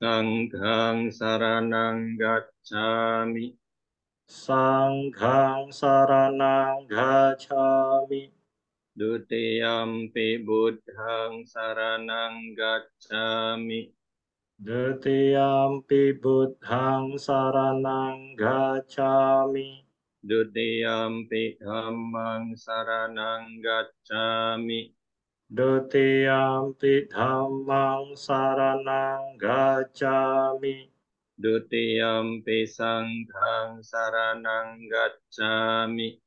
Sanghang saranang gacchami. Sanghang saranang gacchami. Dutiyampi buddhang saranang gacchami. Dutiyampi buddhang saranang gacchami. Dutiyampi dhammang saranang gacchami. Dutiyampi dhammang saranang gacchami. Dutiyampi sanghang saranang gacchami.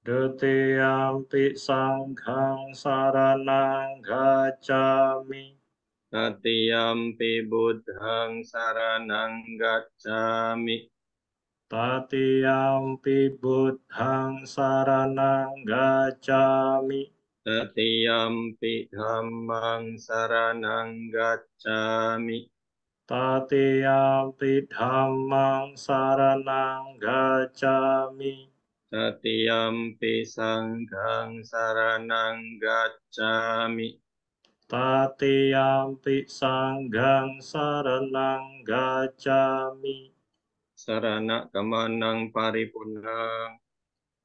Dutiyampi sanghang saranang gacchami. Tatiyampi buddhang saranang gacchami. Tatiyampi buddhang saranang gacchami. Tatiyampi dhammang saranang gacchami. Tatiyampi dhammang saranang gacchami. Tatiyampi sanghang saranang gacchami. Tatiyampi sanghang saranang gacchami. Sarana kamanang paripurnang.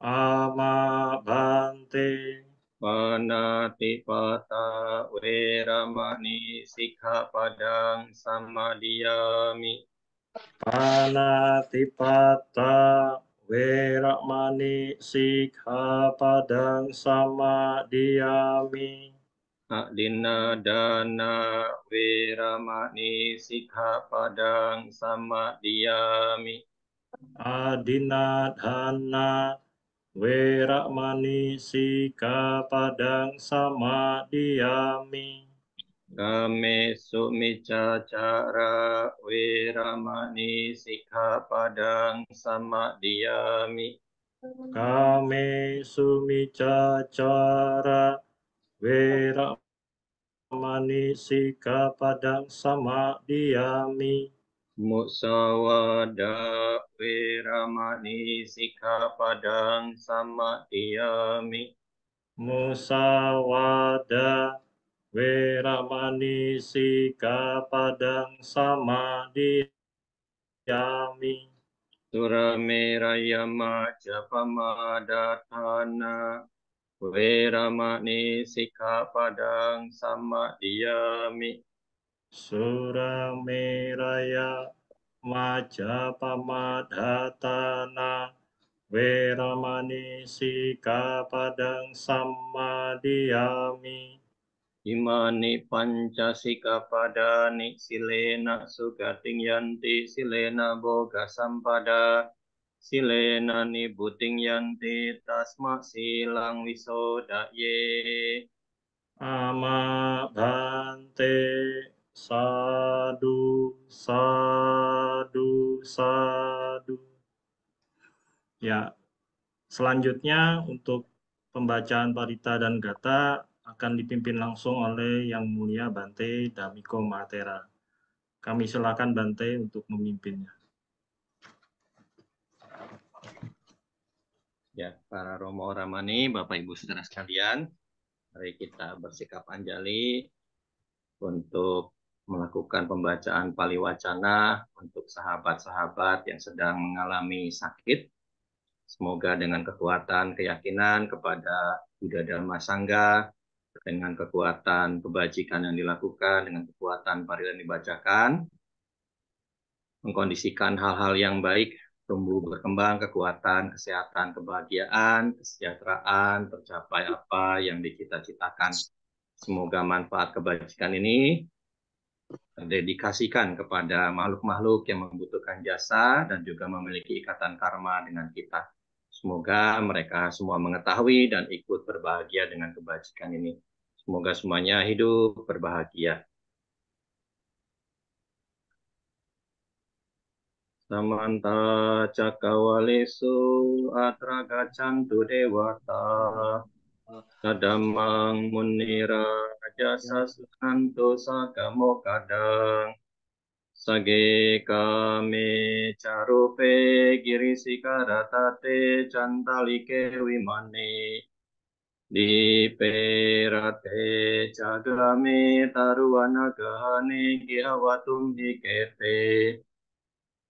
Amabante. Panatipata weramani sikkhapadang samadiyami. Panatipata weramani sikkhapadang samadiyami. Adina dana weramani sikkhapadang samadiyami. Adinadhana weramani sikkhapadang samadiyami. Kamesu micacara weramani sikkhapadang samadiyami. Kame sumicacara weramani sikkhapadang samadiyami. Musawada weramani sikkhapadang samadiyami. Musawada weramani sikkhapadang samadiyami. Surameraya majapamadatana weramani sikkhapadang samadiyami. Surameraya Majapamadatana weramani sikkhapadang samadiyami. Imani panca sikkhapadani silena sugating yanti silena boga sampada silena nibuting yanti tasma silang wisodaye. Amabante sadu sadu sadu. Ya, selanjutnya untuk pembacaan Parita dan Gata akan dipimpin langsung oleh Yang Mulia Bante Damiko Matera. Kami silakan Bante untuk memimpinnya. Ya, para Romo Ramani, Bapak Ibu Saudara sekalian, mari kita bersikap anjali untuk melakukan pembacaan Pali Wacana untuk sahabat-sahabat yang sedang mengalami sakit. Semoga dengan kekuatan keyakinan kepada Buddha Dharma Sangha, dengan kekuatan kebajikan yang dilakukan, dengan kekuatan parila yang dibacakan, mengkondisikan hal-hal yang baik, tumbuh berkembang, kekuatan, kesehatan, kebahagiaan, kesejahteraan, tercapai apa yang dicita-citakan. Semoga manfaat kebajikan ini terdedikasikan kepada makhluk-makhluk yang membutuhkan jasa dan juga memiliki ikatan karma dengan kita. Semoga mereka semua mengetahui dan ikut berbahagia dengan kebajikan ini. Semoga semuanya hidup berbahagia. Samanta cakawalesu atra gacantu dewata Tadamang munira jasa sukanto sagamo kadang Sage kame carupe girisika ratate cantalike wimane di perate cagrame taruana gahane gihawatum hikete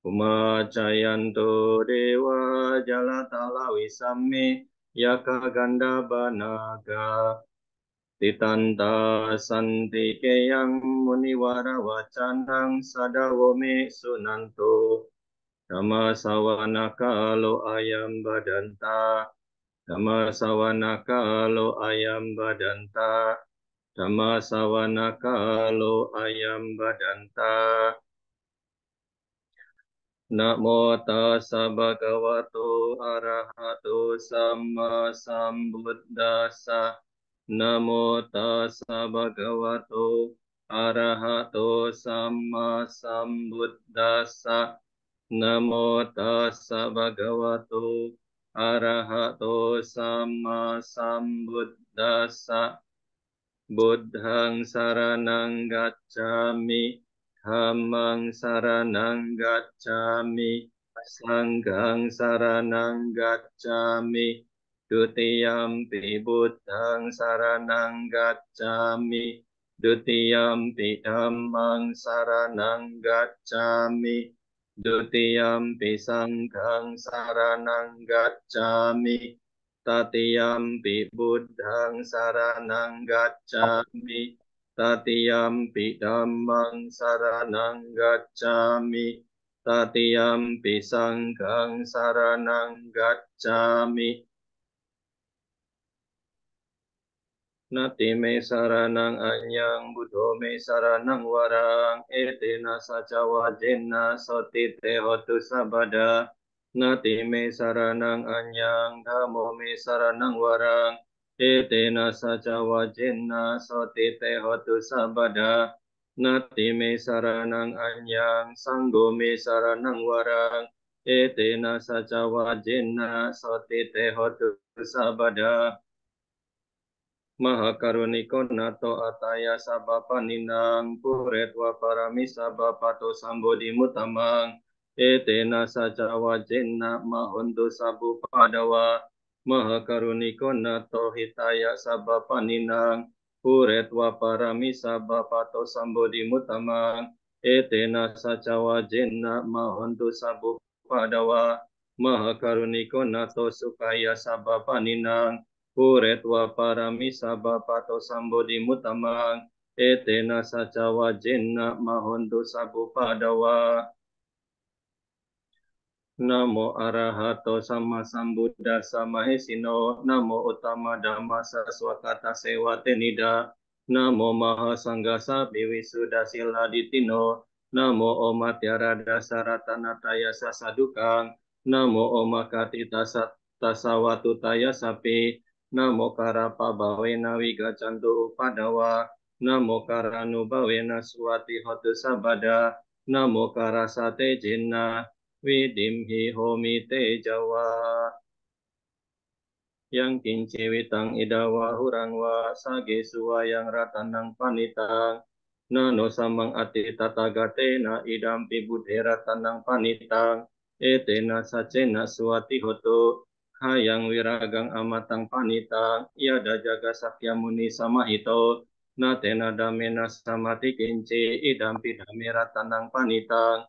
umacayanto dewa jalatala wisamme yaka ganda banaga titanta santike muniwara wacanang sadawome sunanto Dhamma sawana kalo ayam badanta Dhamma sawana kalo ayam badanta Dhamma sawana kalo ayam badanta Namo tassa bhagavato arahato samma sambuddhassa Namo tassa bhagavato arahato samma sambuddhassa Namo tassa bhagavato arahato samma sambuddhassa Buddhang saranang gacchami Dhammang saranang gacchami Sanghang saranang gacchami Dutiyampi buddhang saranang gacchami Dutiyampi dhammang saranang gacchami Dutiyampi sanghang saranang gacchami Tatiyampi buddhang saranang gacchami Tatiyampi dhammang saranang gacchami Tatiyampi sanghang saranang gacchami Nati me saranang anyang buddho me saranang warang etena sacawa jenna soti te hotu sabada Nati me saranang anyang dhammo me saranang warang etena sacawa jenna soti te hotu sabada Nati me saranang anyang sanggo me saranang warang etena sacawa jenna soti te hotu sabada Mahakaruniko nato ataya sabapaninang puretwa parami sabapato sambodi mutamang etena sacawa jenna mahuntu sabu padawa Mahakaruniko nato hitaya sabapaninang puretwa parami sabapato sambodi mutamang etena sacawa jenna mahuntu sabu padawa Mahakaruniko nato sukaya sabapaninang Puretwa parami sabapato sambodi mutamang etena sacawa jenna mahuntu sabu padawa Namo arahato sama sambuddhasa mahesino Namo utama dhamma saswakata sewate nida Namo maha sanggasa biwisuda sila ditino Namo omatyara dasaratanataya sasadukang Namo omakati tasawatu taya sapi Namo karapa bawena wigacantu upadawa Namo karanu bawena suwati hotu sabada Namo karasate jinna Widimhi homi te jawa yang kinci witang idawa hurangwa sage suwayang ratanang panitang nano samang ati tatagate na idampi budhe ratanang panitang etena sacena suwati hoto hayang wiragang amatang panitang yada jaga sakya muni samahito natena damena samati kinci idampi dame ratanang panitang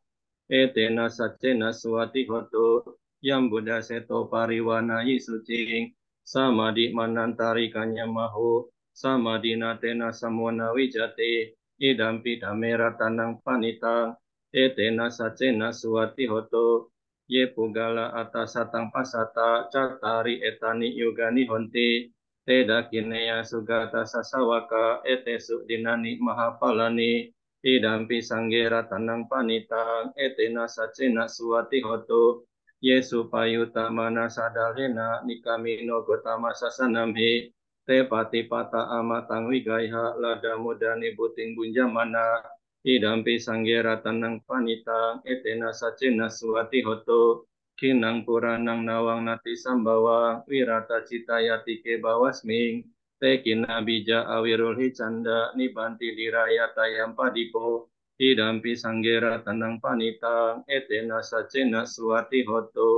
etena sacena suwati hoto yang Buddha seto pariwana yisucing samadi manantari kanya mahu samadi natena samwana wijati idampi damera tanang panitang etena sacena suwati hoto ye pugala atasatang pasata catari etani yugani honti teda kineya sugata sasawaka etesu dinani mahapalani idampi sanggera tanang panitang etena sacena suwati hoto Yesu payuta mana sadalena nikamino gotama sasanamhi te pati pata amatang wigaiha lada mudani buting bunjamana idampi sanggera tanang panitang etena sacena suwati hoto kinang puranang nawang nati sambawa wirata citayati ke bawasming te kinabija awirul hicanda nibanti diraya tayam padipo idampi sanggera tanang panitang etena sacena suwati hoto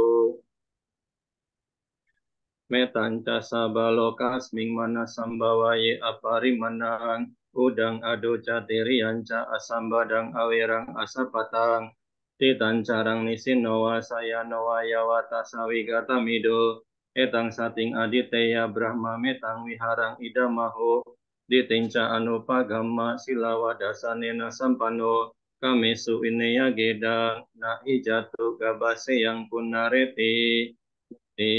Metanca sabalokasming mana sambawaye aparimanang udang ado catirianca asambadang awirang asapatang titancarang nisinowa sayanowa yawata sawigatamido etang sating aditeya brahma metang wiharang idamaho ditinca anupagamma silawa dasanena sampano kamesu ineya gedang na ijatu gabase yang punareti di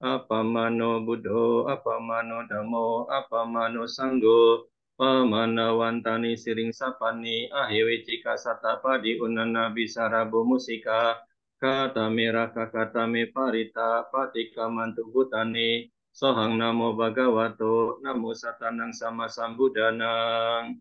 apamano buddho, apamano dhammo, apamano sanggo, pamanawantani siring sapani, ahiwicika satapadi unana bisarabu musika, kata meraka kata me parita, patika mantu butani, sohang namo bhagavato, namo satanang sama sambudanang.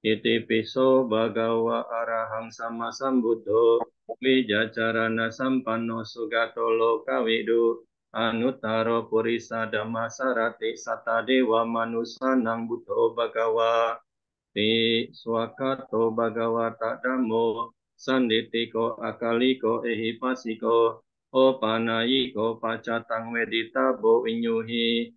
Iti piso bhagawa arahang sama sambuddho, wijacarana sampanno sugato lokawidu, anuttaro purisa dhamma sarati sata dewa manusanang buddho bhagawa, ti swakato bhagawata dhammo, sanditiko akaliko ehipasiko, opanayiko pacatang weditabo inyuhi,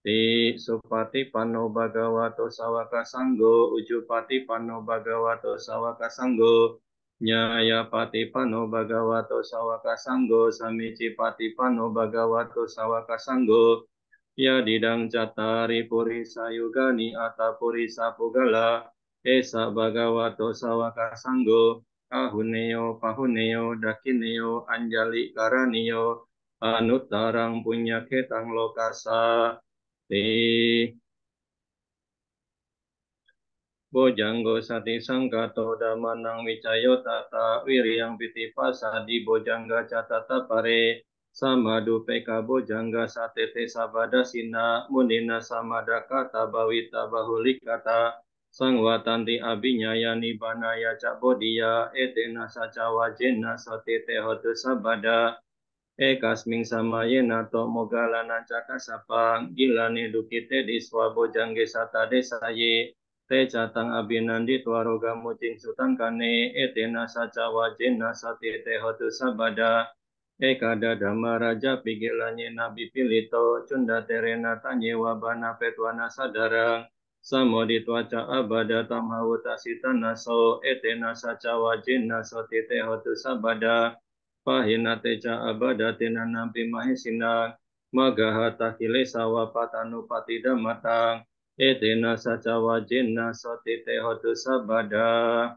ti supati pano bhagavato sawaka sanggo ujupati pano bhagavato sawaka sanggo nyaya pati pano bhagavato sawaka sanggo samici pati pano bhagavato sawaka sanggo ya didang catari purisa yugani ata purisa pugala esa bhagavato sawaka sanggo ahuneo pahuneo dakineo anjali karaniyo anuttarang punyaketang lokasa ti bojanggo sati sangkato damanang wicayo tata wiriang pitipasa di bojangga catata pare samadu peka bojangga satete sabada sina munina samada kata bawita bahulikata sangwatanti abinyaya nibanaya cak bodia etena saca wajena satete hotu sabada ekasming samayena to mogalana cakasapang gilane dukite diswa bojangge sata desaye te catang abinandi twaroga mucing sutangkane etena saca wajena sati te hotu sabada ekada dhamma raja pigilanye nabi pilito cunda terena tanye wabana petwana sadarang samodi twaca abada tamhawuta sitanaso etena saca wajena sati te hotu sabada pahina teca abada tina nampi mahisina magahata kilesa wapatanu patida matang etena saca wajena soti tehotu sabada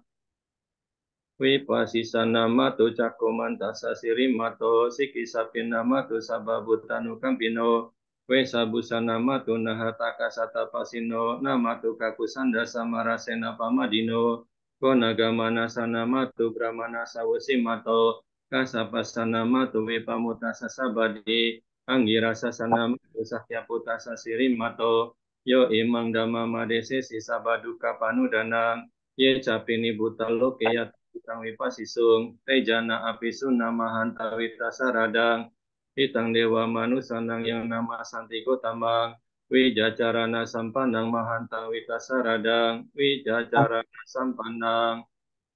wipasisana matu cakumantasa sirimato sikisapina matu sababutanu kampino wesabusana matu nahataka satapasino namatu kakusanda samarasena pamadino konagamana sana matu brahmana sawusimato kasapasana matu wipamutasa sabadi anggirasa sana matu sakyaputasa sirimato yo imang dhamma madese sisabaduka panudanang ye capini butaloke yat Itang wipasisung, tejana apisuna mahantawita saradang, itang dewa manusanang yang nama santiko tamang, wijacarana sampanang mahantawita saradang, wijacarana sampanang,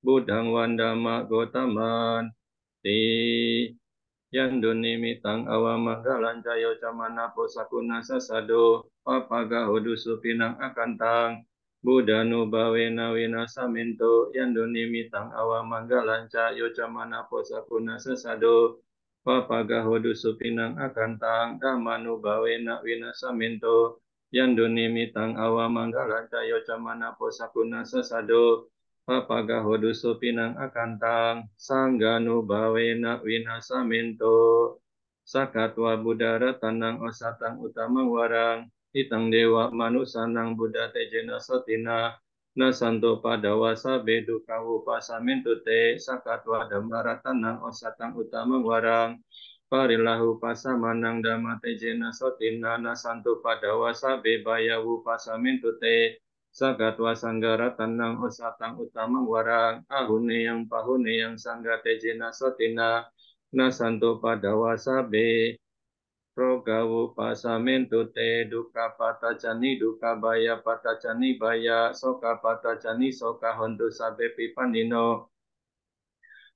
budang wandama gotaman, ti yandunimitang awamanggalan jayo camana posakuna sasado, papagahodu supinang akantang, Budanu bawena winasaminto yandunimitang awamanggalanca yocamana posakuna sesado papagahodu supinang akantang damanu bawena winasaminto yandunimitang awamanggalanca yocamana posakuna sesado papagahodu supinang akantang sangganu bawena winasaminto sakatwa budara tanang osatang utamang warang itang dewa manusanang buddha tejena sotina nasanto padawasa bedu kawu pasamintute sakatwa dambaratanang osatang utamang warang parilahu pasamanang dhamma tejena sotina nasanto padawasa bebayawu pasamintute sakatwa sanggaratanang osatang utamang warang ahune yang pahune yang sangga tejena sotina nasanto padawasa be Rogawu pasamentu te duka patacani duka baya patacani baya soka patacani soka hontu sabe pipanino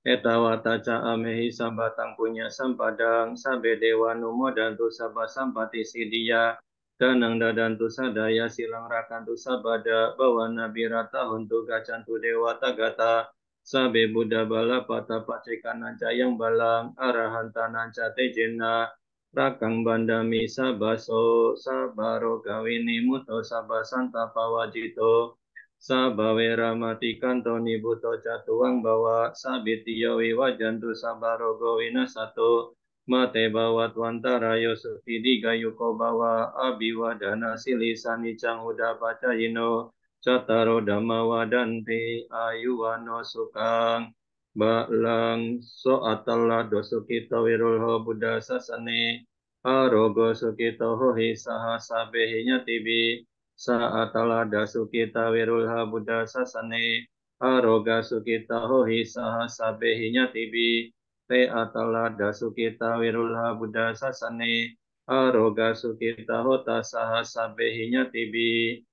Etawata ca amehi sabatang punya sampadang sabe dewa numo dantu sabah sampati sidia danang dadantu sadaya silang rakantu sabada bawa nabi rata untuk gacantu dewa tagata sabe buddha bala pata pacekan nanca yang balang arahanta nanca tejena rakang bandami sabaso sabaro gawini muto sabasanta pawajito Sabawera mati kantoni buto catuang bawa sabitiyo wiwajantu sabarogo winasato mate bawat wantara yosuti digayuko bawa abiwadana silisani canghuda pacayino cataro dhamma wadanti ayuwano sukang balang so atalla dosukito wirulho buddha sasane arogo sukito hohi saha sabehinya tibi Saatala dasukita wirulha buddha sasane aroga sukita hohi saha sabehinya tibi te atala dasukita wirulha buddha sasane aroga sukita hota saha sabehinya tibi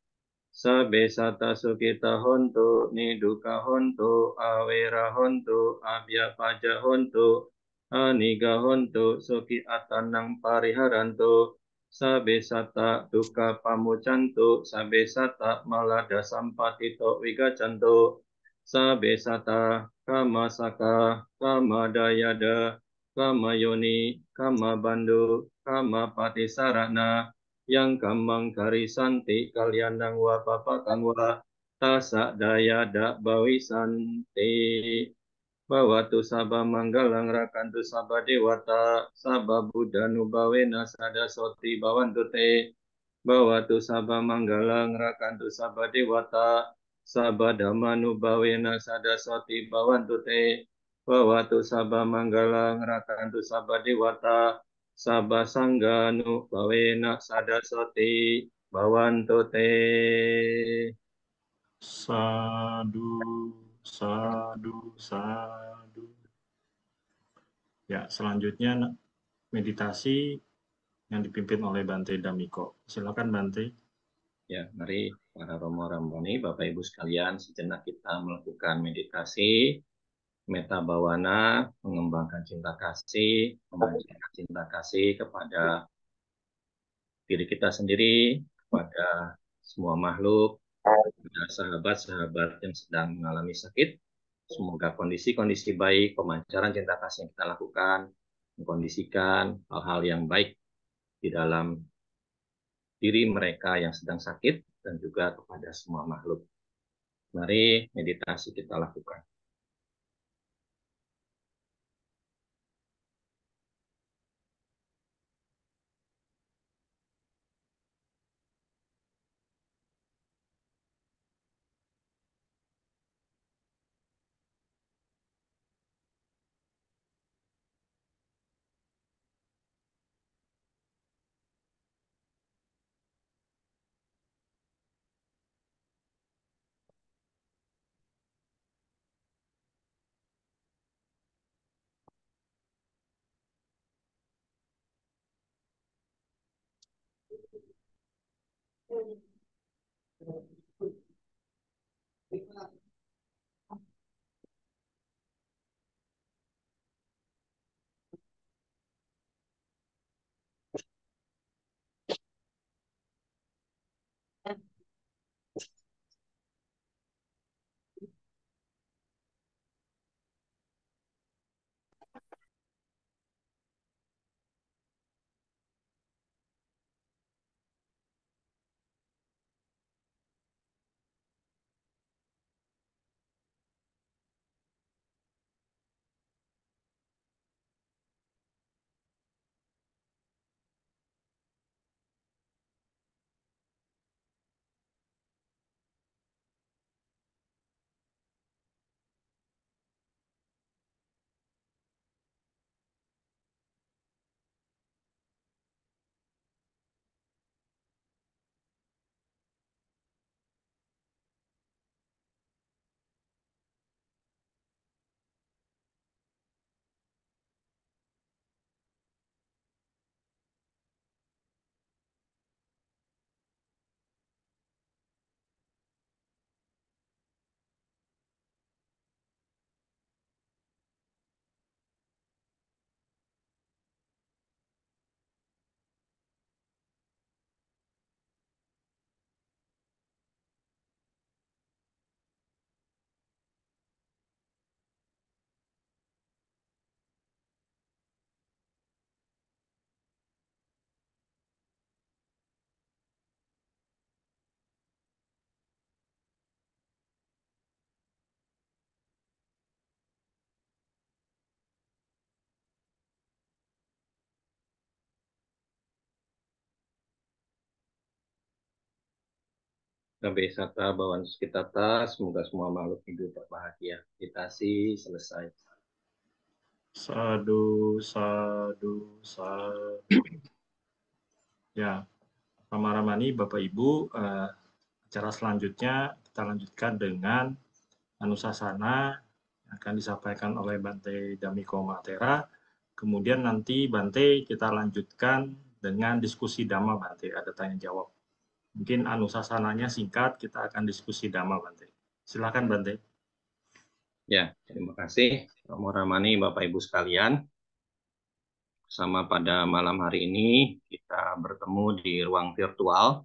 sabe sata sukita hontu niduka hontu awera hontu abya paja hontu aniga hontu suki atanang pariharantu sabe sata duka pamucantu sabe sata malada sampatito wigacantu sabe sata kama saka kama dayada kama yoni kama bandu kama patisarana yang kamang karisanti kalyanang wa papakang wa tasa daya dak bawi santi Bawatu sabah manggalang rakantu sabah dewata sabah buddha nubawena sada soti bawantu te Bawatu sabah manggalang rakantu sabah dewata sabah dhamma nubawena sada soti bawantu te Bawatu sabah manggalang rakantu sabah dewata sabah sangga nubawena sada soti bawantu te Sadu, sadu, sadu. Ya, selanjutnya meditasi yang dipimpin oleh Bante Damiko. Silakan Bante. Ya, mari para Romo Ramboni, Bapak Ibu sekalian, sejenak kita melakukan meditasi, meta bawana, mengembangkan cinta kasih, memancarkan cinta kasih kepada diri kita sendiri, kepada semua makhluk, kepada sahabat-sahabat yang sedang mengalami sakit. Semoga kondisi-kondisi baik, pemancaran cinta kasih yang kita lakukan, mengkondisikan hal-hal yang baik di dalam diri mereka yang sedang sakit dan juga kepada semua makhluk. Mari meditasi kita lakukan. Sampai sata bawaan kita tas, semoga semua makhluk hidup berbahagia. Meditasi selesai. Sadu, sadu, sadu. Ya, Pak Ramani, Bapak Ibu, acara selanjutnya kita lanjutkan dengan Anusasana yang akan disampaikan oleh Bante Damiko Matera. Kemudian nanti Bante kita lanjutkan dengan diskusi Dhamma, Bante. Ada tanya jawab. Mungkin Anusasananya singkat, kita akan diskusi Dhamma, Bante. Silakan, Bante. Ya, terima kasih Romo Ramani, Bapak Ibu sekalian. Sama pada malam hari ini kita bertemu di ruang virtual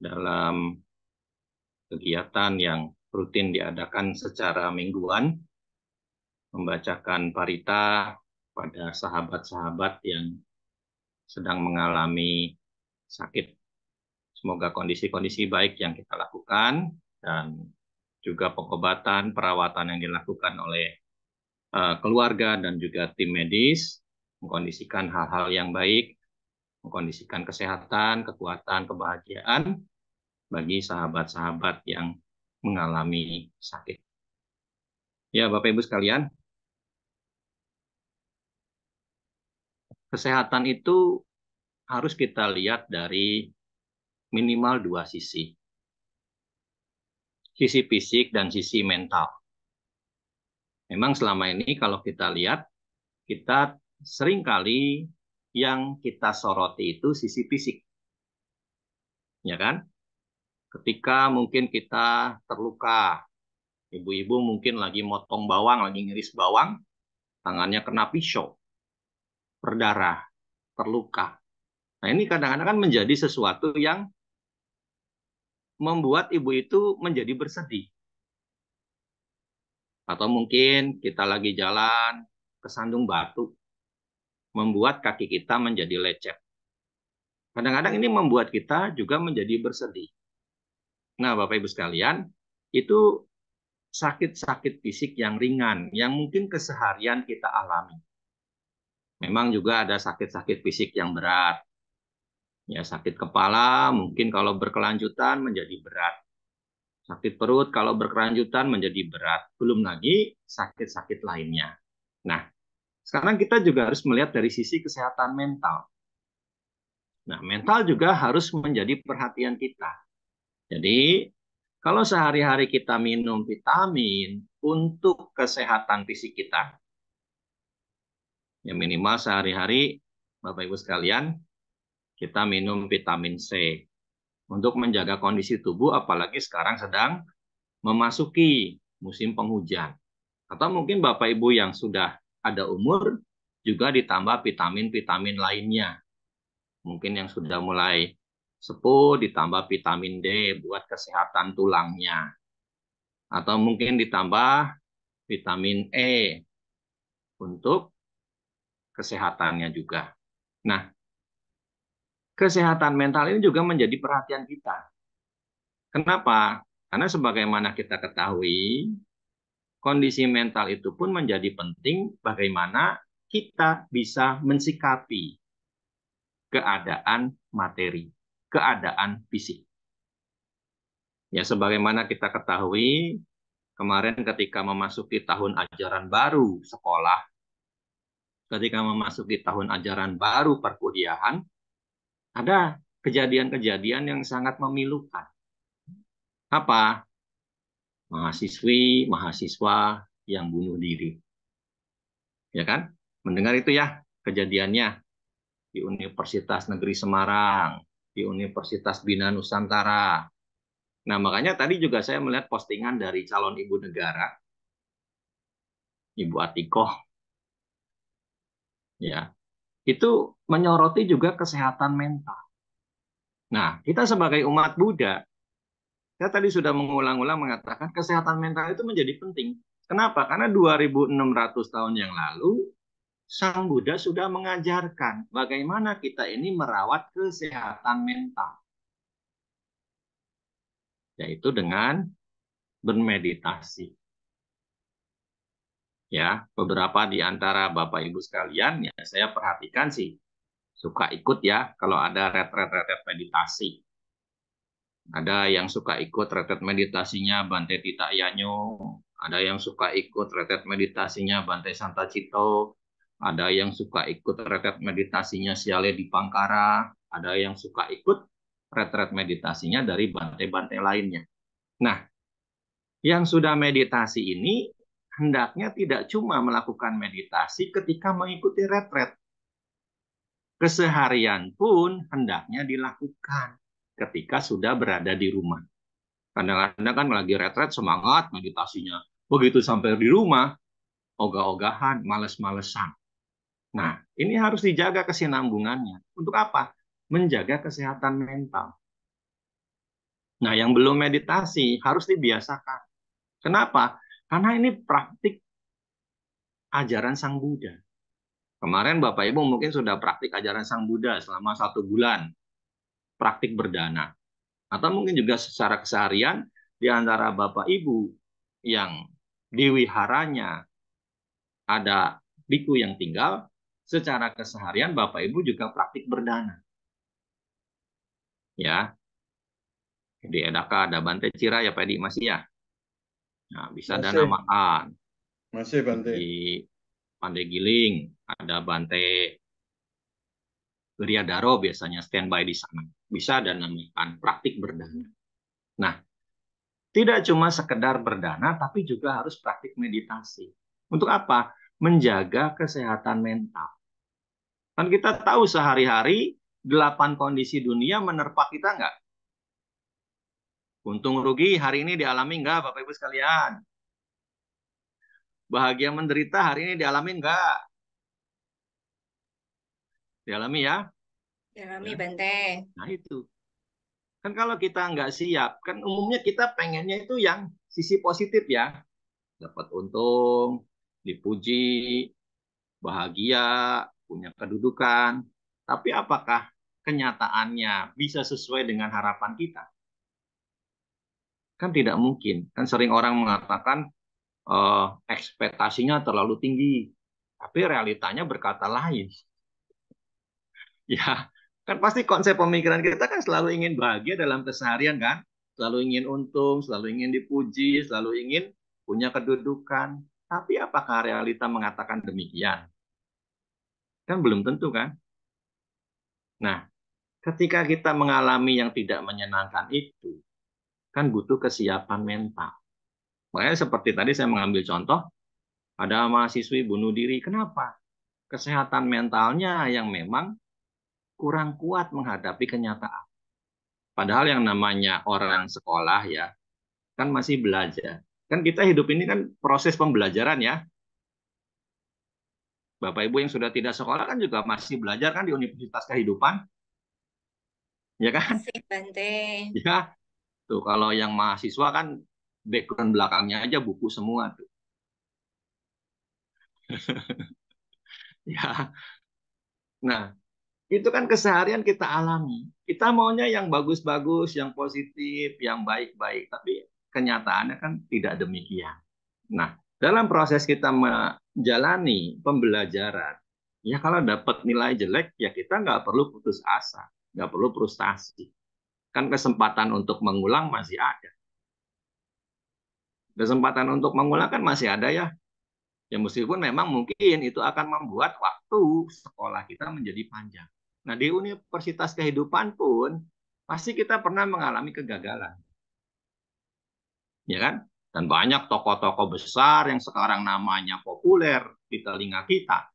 dalam kegiatan yang rutin diadakan secara mingguan, membacakan parita pada sahabat-sahabat yang sedang mengalami sakit. Semoga kondisi-kondisi baik yang kita lakukan dan juga pengobatan, perawatan yang dilakukan oleh keluarga dan juga tim medis mengkondisikan hal-hal yang baik, mengkondisikan kesehatan, kekuatan, kebahagiaan bagi sahabat-sahabat yang mengalami sakit. Ya, Bapak Ibu sekalian, kesehatan itu harus kita lihat dari minimal dua sisi. Sisi fisik dan sisi mental. Memang selama ini kalau kita lihat, kita seringkali yang kita soroti itu sisi fisik. Ya kan? Ketika mungkin kita terluka, ibu-ibu mungkin lagi motong bawang, lagi ngiris bawang, tangannya kena pisau, berdarah, terluka. Nah ini kadang-kadang kan menjadi sesuatu yang membuat ibu itu menjadi bersedih. Atau mungkin kita lagi jalan kesandung batu, membuat kaki kita menjadi lecet. Kadang-kadang ini membuat kita juga menjadi bersedih. Nah, Bapak Ibu sekalian, itu sakit-sakit fisik yang ringan, yang mungkin keseharian kita alami. Memang juga ada sakit-sakit fisik yang berat. Ya, sakit kepala mungkin kalau berkelanjutan menjadi berat. Sakit perut kalau berkelanjutan menjadi berat. Belum lagi sakit-sakit lainnya. Nah, sekarang kita juga harus melihat dari sisi kesehatan mental. Nah, mental juga harus menjadi perhatian kita. Jadi, kalau sehari-hari kita minum vitamin untuk kesehatan fisik kita, ya minimal sehari-hari, Bapak Ibu sekalian, kita minum vitamin C untuk menjaga kondisi tubuh, apalagi sekarang sedang memasuki musim penghujan. Atau mungkin Bapak Ibu yang sudah ada umur, juga ditambah vitamin-vitamin lainnya. Mungkin yang sudah mulai sepuh ditambah vitamin D buat kesehatan tulangnya. Atau mungkin ditambah vitamin E untuk kesehatannya juga. Nah, kesehatan mental ini juga menjadi perhatian kita. Kenapa? Karena sebagaimana kita ketahui, kondisi mental itu pun menjadi penting bagaimana kita bisa mensikapi keadaan materi, keadaan fisik. Ya, sebagaimana kita ketahui, kemarin ketika memasuki tahun ajaran baru sekolah, ketika memasuki tahun ajaran baru perkuliahan, ada kejadian-kejadian yang sangat memilukan. Apa? Mahasiswi, mahasiswa yang bunuh diri. Ya kan? Mendengar itu ya kejadiannya di Universitas Negeri Semarang, di Universitas Bina Nusantara. Nah, makanya tadi juga saya melihat postingan dari calon ibu negara, Ibu Atikoh, ya, itu menyoroti juga kesehatan mental. Nah, kita sebagai umat Buddha, saya tadi sudah mengulang-ulang mengatakan kesehatan mental itu menjadi penting. Kenapa? Karena 2600 tahun yang lalu, Sang Buddha sudah mengajarkan bagaimana kita ini merawat kesehatan mental. Yaitu dengan bermeditasi. Ya, beberapa di antara Bapak Ibu sekalian, ya saya perhatikan sih, suka ikut ya kalau ada retret-retret meditasi. Ada yang suka ikut retret meditasinya Bante Tita Yanyo, ada yang suka ikut retret meditasinya Bante Santa Cito, ada yang suka ikut retret meditasinya Siale di Pangkara, ada yang suka ikut retret meditasinya dari Bante-Bante lainnya. Nah, yang sudah meditasi ini hendaknya tidak cuma melakukan meditasi ketika mengikuti retret. Keseharian pun hendaknya dilakukan ketika sudah berada di rumah. Kadang-kadang kan lagi retret semangat meditasinya. Begitu sampai di rumah, ogah-ogahan, males-malesan. Nah, ini harus dijaga kesinambungannya. Untuk apa? Menjaga kesehatan mental. Nah, yang belum meditasi harus dibiasakan. Kenapa? Karena ini praktik ajaran Sang Buddha. Kemarin Bapak Ibu mungkin sudah praktik ajaran Sang Buddha selama 1 bulan. Praktik berdana. Atau mungkin juga secara keseharian di antara Bapak Ibu yang di wiharanya ada biku yang tinggal, secara keseharian Bapak Ibu juga praktik berdana. Ya, di Edaka ada Bante Cira ya Pak Edi, masih ya? Nah, bisa dana Masih. makan. Masih Bante. Di Pandegiling ada Bante Wiryadaro biasanya standby di sana. Bisa dana makan, praktik berdana. Nah, tidak cuma sekedar berdana, tapi juga harus praktik meditasi. Untuk apa? Menjaga kesehatan mental. Kan kita tahu sehari-hari 8 kondisi dunia menerpa kita nggak? Untung rugi hari ini dialami nggak Bapak Ibu sekalian? Bahagia menderita hari ini dialami nggak? Dialami ya? Dialami Ya. Bante. Nah itu. Kan kalau kita nggak siap, kan umumnya kita pengennya itu yang sisi positif ya. Dapat untung, dipuji, bahagia, punya kedudukan. Tapi apakah kenyataannya bisa sesuai dengan harapan kita? Kan tidak mungkin. Kan sering orang mengatakan ekspektasinya terlalu tinggi, tapi realitanya berkata lain. Ya, kan pasti konsep pemikiran kita kan selalu ingin bahagia dalam keseharian kan? Selalu ingin untung, selalu ingin dipuji, selalu ingin punya kedudukan. Tapi apakah realita mengatakan demikian? Kan belum tentu kan? Nah, ketika kita mengalami yang tidak menyenangkan itu, kan butuh kesiapan mental. Makanya seperti tadi saya mengambil contoh, ada mahasiswi bunuh diri. Kenapa? Kesehatan mentalnya yang memang kurang kuat menghadapi kenyataan. Padahal yang namanya orang sekolah ya, kan masih belajar. Kan kita hidup ini kan proses pembelajaran ya. Bapak Ibu yang sudah tidak sekolah kan juga masih belajar kan di universitas kehidupan. Ya kan? Masih Bante. Ya, tuh kalau yang mahasiswa kan background belakangnya aja buku semua tuh. Ya. Nah, itu kan keseharian kita alami. Kita maunya yang bagus-bagus, yang positif, yang baik-baik. Tapi kenyataannya kan tidak demikian. Nah, dalam proses kita menjalani pembelajaran, ya kalau dapat nilai jelek, ya kita nggak perlu putus asa, nggak perlu frustasi. Kan kesempatan untuk mengulang masih ada. Kesempatan untuk mengulang kan masih ada ya. Ya meskipun memang mungkin itu akan membuat waktu sekolah kita menjadi panjang. Nah, di universitas kehidupan pun pasti kita pernah mengalami kegagalan. Ya kan? Dan banyak tokoh-tokoh besar yang sekarang namanya populer di telinga kita.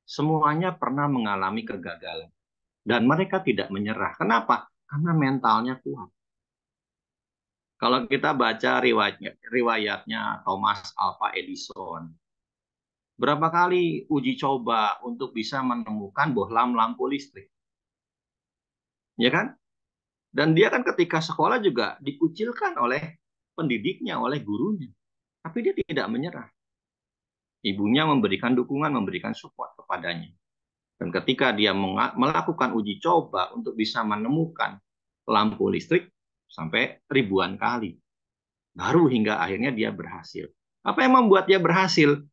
Semuanya pernah mengalami kegagalan. Dan mereka tidak menyerah. Kenapa? Karena mentalnya kuat. Kalau kita baca riwayatnya Thomas Alva Edison, berapa kali uji coba untuk bisa menemukan bohlam lampu listrik. Ya kan? Dan dia kan ketika sekolah juga dikucilkan oleh pendidiknya, oleh gurunya. Tapi dia tidak menyerah. Ibunya memberikan dukungan, memberikan support kepadanya. Dan ketika dia melakukan uji coba untuk bisa menemukan lampu listrik sampai ribuan kali. Baru hingga akhirnya dia berhasil. Apa yang membuat dia berhasil?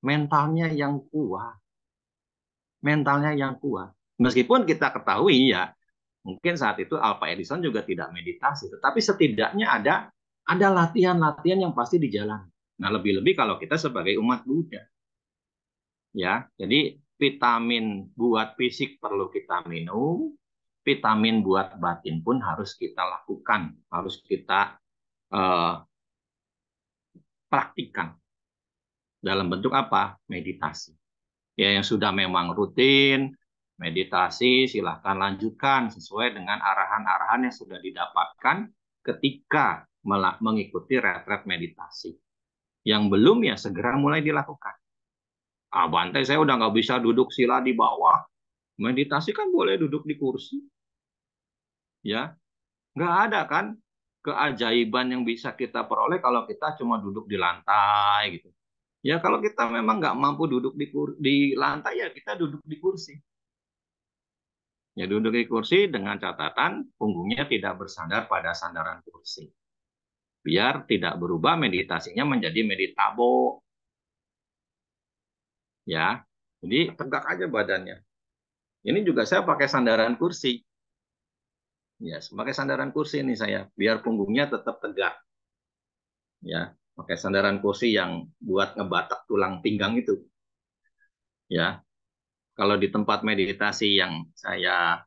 Mentalnya yang kuat. Mentalnya yang kuat. Meskipun kita ketahui ya, Mungkin saat itu Alpha Edison juga tidak meditasi, tetapi setidaknya ada latihan-latihan yang pasti dijalani. Nah, lebih-lebih kalau kita sebagai umat Buddha, ya. Jadi vitamin buat fisik perlu kita minum, vitamin buat batin pun harus kita lakukan, harus kita eh, praktikkan dalam bentuk apa? Meditasi. Ya, yang sudah memang rutin meditasi, silahkan lanjutkan sesuai dengan arahan-arahan yang sudah didapatkan ketika mengikuti retret meditasi. Yang belum ya segera mulai dilakukan. Ah, Bante, saya udah nggak bisa duduk sila di bawah. Meditasi kan boleh duduk di kursi. Ya, nggak ada kan keajaiban yang bisa kita peroleh kalau kita cuma duduk di lantai gitu. Ya kalau kita memang nggak mampu duduk di lantai ya kita duduk di kursi. Ya duduk di kursi dengan catatan punggungnya tidak bersandar pada sandaran kursi. Biar tidak berubah meditasinya menjadi meditabo. Ya, jadi tegak aja badannya. Ini juga saya pakai sandaran kursi. Ya, pakai sandaran kursi ini saya, biar punggungnya tetap tegak. Ya, pakai sandaran kursi yang buat ngebatak tulang pinggang itu. Ya, kalau di tempat meditasi yang saya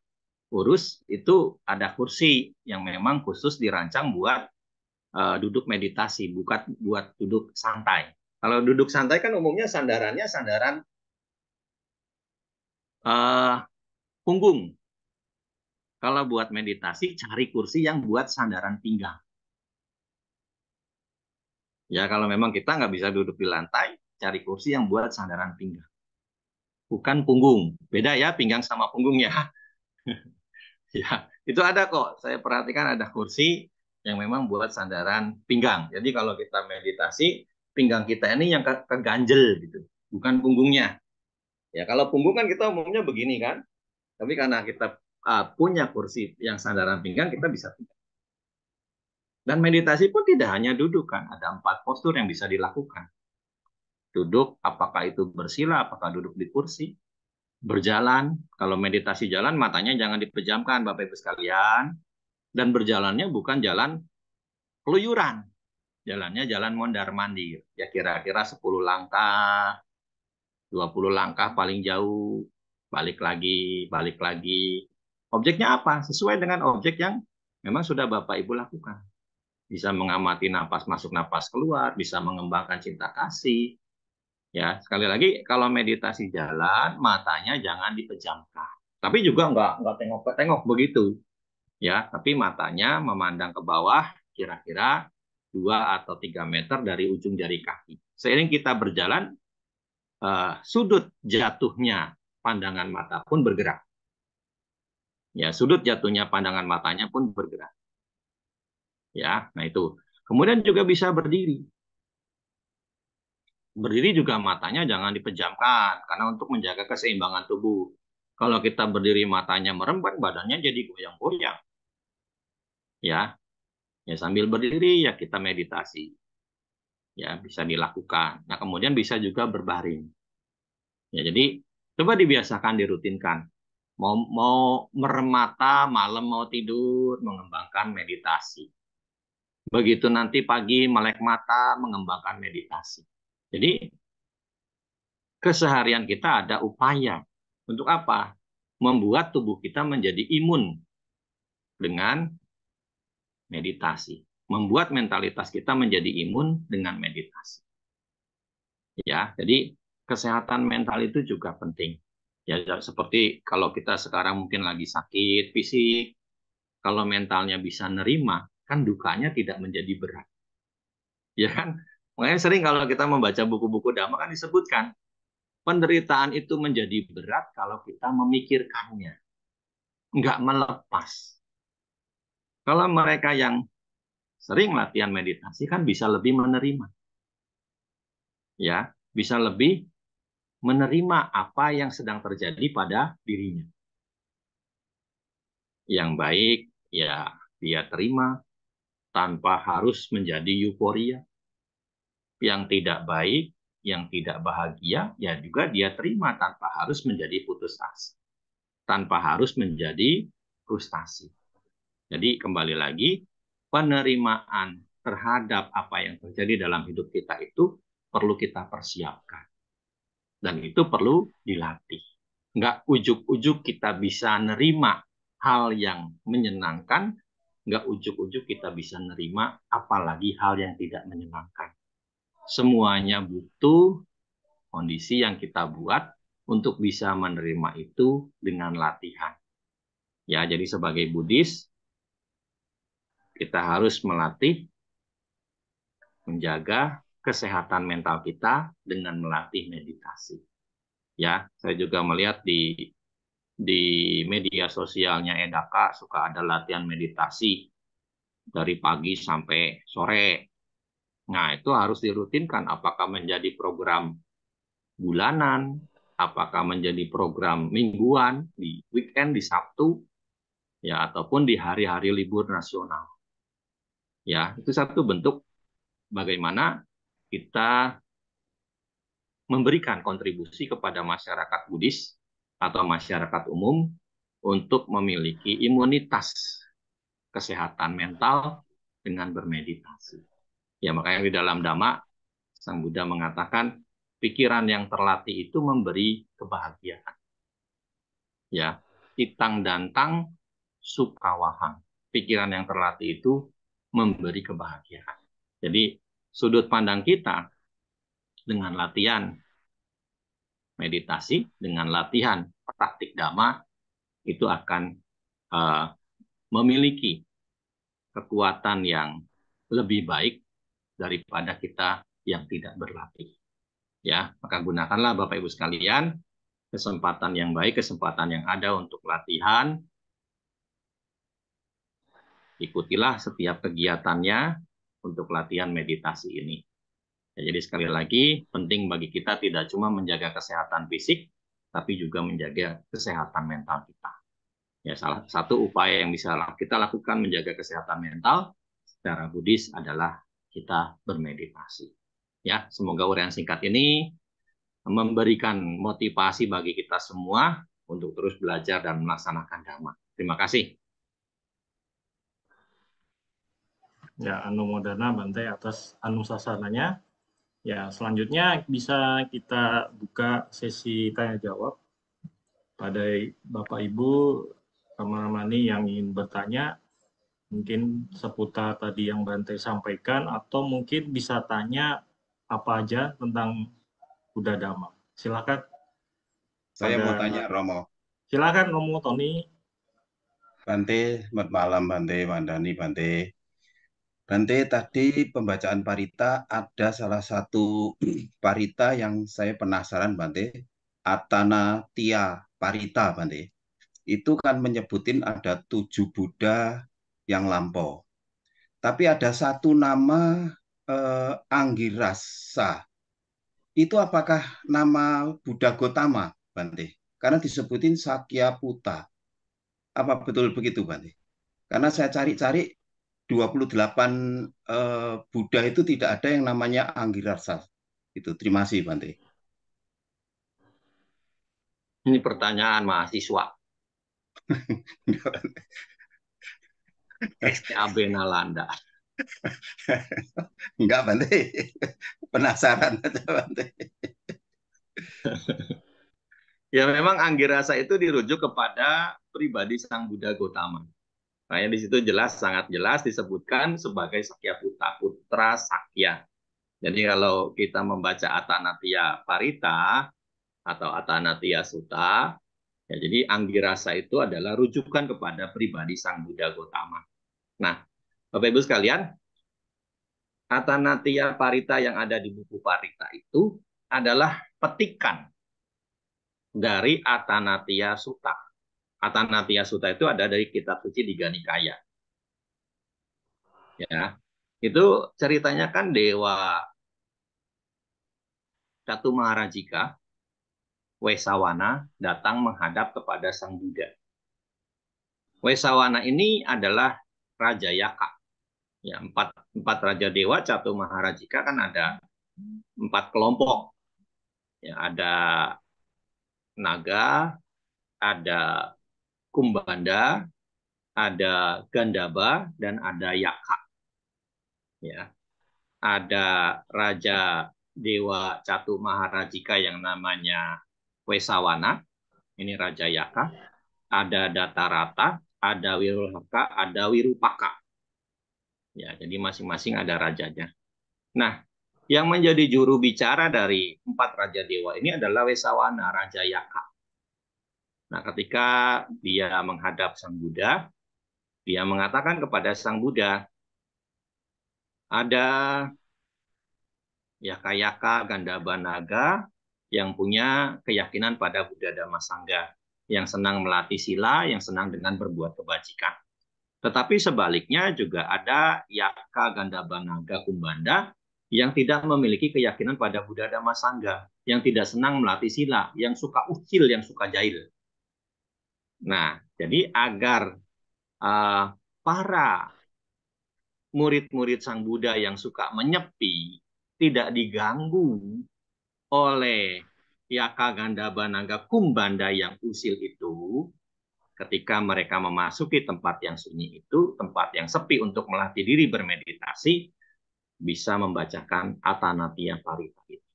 urus itu ada kursi yang memang khusus dirancang buat duduk meditasi, bukan buat duduk santai. Kalau duduk santai kan umumnya sandarannya sandaran uh, punggung. Kalau buat meditasi cari kursi yang buat sandaran pinggang. Ya kalau memang kita nggak bisa duduk di lantai, cari kursi yang buat sandaran pinggang. Bukan punggung. Beda ya pinggang sama punggungnya. Ya, itu ada kok. Saya perhatikan ada kursi yang memang buat sandaran pinggang. Jadi kalau kita meditasi, pinggang kita ini yang keganjel gitu, bukan punggungnya. Ya, kalau punggung kan kita umumnya begini kan. Tapi karena kita punya kursi yang sandaran pinggang, kita bisa pinggang. Dan meditasi pun tidak hanya duduk kan, ada 4 postur yang bisa dilakukan. Duduk, apakah itu bersila, apakah duduk di kursi, berjalan. Kalau meditasi jalan, matanya jangan dipejamkan, Bapak Ibu sekalian. Dan berjalannya bukan jalan keluyuran. Jalannya jalan mondar-mandir. Ya kira-kira 10 langkah, 20 langkah paling jauh. Balik lagi, balik lagi. Objeknya apa? Sesuai dengan objek yang memang sudah Bapak Ibu lakukan. Bisa mengamati napas masuk, napas keluar, bisa mengembangkan cinta kasih. Ya, sekali lagi kalau meditasi jalan, matanya jangan dipejamkan. Tapi juga nggak tengok-tengok begitu. Ya, tapi matanya memandang ke bawah kira-kira 2 atau 3 meter dari ujung jari kaki. Seiring kita berjalan, sudut jatuhnya pandangan mata pun bergerak. Ya, sudut jatuhnya pandangan matanya pun bergerak. Ya, nah itu. Kemudian juga bisa berdiri. Berdiri juga matanya jangan dipejamkan karena untuk menjaga keseimbangan tubuh. Kalau kita berdiri matanya merembat, badannya jadi goyang-goyang. Ya, ya sambil berdiri ya kita meditasi. Ya, bisa dilakukan. Nah, kemudian bisa juga berbaring. Ya, jadi coba dibiasakan dirutinkan. Mau merem mata, malam mau tidur, mengembangkan meditasi. Begitu nanti pagi melek mata, mengembangkan meditasi. Jadi keseharian kita ada upaya untuk apa? Membuat tubuh kita menjadi imun dengan meditasi. Membuat mentalitas kita menjadi imun dengan meditasi. Ya, jadi kesehatan mental itu juga penting. Ya, seperti kalau kita sekarang mungkin lagi sakit fisik, kalau mentalnya bisa nerima, kan dukanya tidak menjadi berat. Ya kan? Makanya sering kalau kita membaca buku-buku Dhamma kan disebutkan, penderitaan itu menjadi berat kalau kita memikirkannya, nggak melepas. Kalau mereka yang sering latihan meditasi kan bisa lebih menerima, ya, bisa lebih menerima apa yang sedang terjadi pada dirinya. Yang baik, ya dia terima tanpa harus menjadi euforia. Yang tidak baik, yang tidak bahagia, ya juga dia terima tanpa harus menjadi putus asa. Tanpa harus menjadi frustasi. Jadi kembali lagi, penerimaan terhadap apa yang terjadi dalam hidup kita itu perlu kita persiapkan. Dan itu perlu dilatih. Nggak ujuk-ujuk kita bisa nerima hal yang menyenangkan, nggak ujuk-ujuk kita bisa nerima apalagi hal yang tidak menyenangkan. Semuanya butuh kondisi yang kita buat untuk bisa menerima itu dengan latihan. Ya, jadi sebagai Buddhis, kita harus melatih menjaga kesehatan mental kita dengan melatih meditasi. Ya, saya juga melihat di media sosialnya Edaka suka ada latihan meditasi dari pagi sampai sore. Nah, itu harus dirutinkan apakah menjadi program bulanan, apakah menjadi program mingguan, di weekend, di Sabtu, ya ataupun di hari-hari libur nasional. Ya, itu satu bentuk bagaimana kita memberikan kontribusi kepada masyarakat Buddhis atau masyarakat umum untuk memiliki imunitas kesehatan mental dengan bermeditasi. Ya, makanya di dalam Dhamma, Sang Buddha mengatakan, pikiran yang terlatih itu memberi kebahagiaan. Ya, itang dantang sukawahang. Pikiran yang terlatih itu memberi kebahagiaan. Jadi, sudut pandang kita dengan latihan meditasi, dengan latihan praktik Dhamma, itu akan memiliki kekuatan yang lebih baik daripada kita yang tidak berlatih. Ya, maka gunakanlah Bapak Ibu sekalian kesempatan yang baik, kesempatan yang ada untuk latihan. Ikutilah setiap kegiatannya untuk latihan meditasi ini. Ya, jadi sekali lagi, penting bagi kita tidak cuma menjaga kesehatan fisik, tapi juga menjaga kesehatan mental kita. Ya, salah satu upaya yang bisa kita lakukan menjaga kesehatan mental secara Buddhis adalah kita bermeditasi. Ya, semoga uraian singkat ini memberikan motivasi bagi kita semua untuk terus belajar dan melaksanakan Dhamma. Terima kasih. Ya, Anumodana Bante atas anusasananya. Ya, selanjutnya bisa kita buka sesi tanya jawab pada Bapak Ibu Ramani yang ingin bertanya, mungkin seputar tadi yang Bante sampaikan, atau mungkin bisa tanya apa aja tentang Buddha Dhamma. Silakan. Saya mau tanya Romo. Silakan Romo Tony. Bante, selamat malam Bante, Mandani Bante. Bante, tadi pembacaan parita ada salah satu parita yang saya penasaran Bante. Atana Tia Parita Bante. Itu kan menyebutin ada 7 Buddha yang lampau. Tapi ada satu nama Anggirasa. Itu apakah nama Buddha Gotama Bante? Karena disebutin Sakyaputa. Apa betul begitu Bante? Karena saya cari-cari 28 Buddha itu tidak ada yang namanya Anggirasa. Itu terima kasih Bante. Ini pertanyaan mahasiswa. STAB Nalanda. Enggak Bante. Penasaran aja Bante. Ya memang Anggirasa itu dirujuk kepada pribadi Sang Buddha Gotama. Makanya di situ jelas, sangat jelas disebutkan sebagai Sakyaputa, putra Sakya. Jadi kalau kita membaca Atanatiya Parita atau Atanatiya Sutta, ya jadi Anggirasa itu adalah rujukan kepada pribadi Sang Buddha Gotama. Nah, Bapak Ibu sekalian, Atanatiya Parita yang ada di buku Parita itu adalah petikan dari Atanatiya Sutta. Atanatiya Sutta itu ada dari kitab suci Digha Nikaya. Ya, itu ceritanya kan Dewa Catu Maharajika, Wesawana, datang menghadap kepada Sang Buddha. Wesawana ini adalah Raja Yaka. Ya, empat Raja Dewa Catu Maharajika kan ada 4 kelompok. Ya, ada naga, ada kumbanda, ada Gandaba, dan ada Yaka. Ya, ada Raja Dewa Catu Maharajika yang namanya Wesawana, ini Raja Yaka. Ada Datarata, ada Wirulhaka, ada Wirupaka. Ya, jadi masing-masing ada rajanya. Nah, yang menjadi juru bicara dari 4 raja dewa ini adalah Wesawana, Raja Yaka. Nah, ketika dia menghadap Sang Buddha, dia mengatakan kepada Sang Buddha, ada Yaka-Yaka Gandaba Naga yang punya keyakinan pada Buddha Dhamma Sangha, yang senang melatih sila, yang senang dengan berbuat kebajikan. Tetapi sebaliknya juga ada Yaka Gandaba Naga Kumbanda yang tidak memiliki keyakinan pada Buddha Dhamma Sangha, yang tidak senang melatih sila, yang suka ucil, yang suka jahil. Nah, jadi agar para murid-murid Sang Buddha yang suka menyepi tidak diganggu oleh Yaka Gandaba Naga Kumbanda yang usil itu, ketika mereka memasuki tempat yang sunyi itu, tempat yang sepi untuk melatih diri bermeditasi, bisa membacakan Atanatiya Parita itu.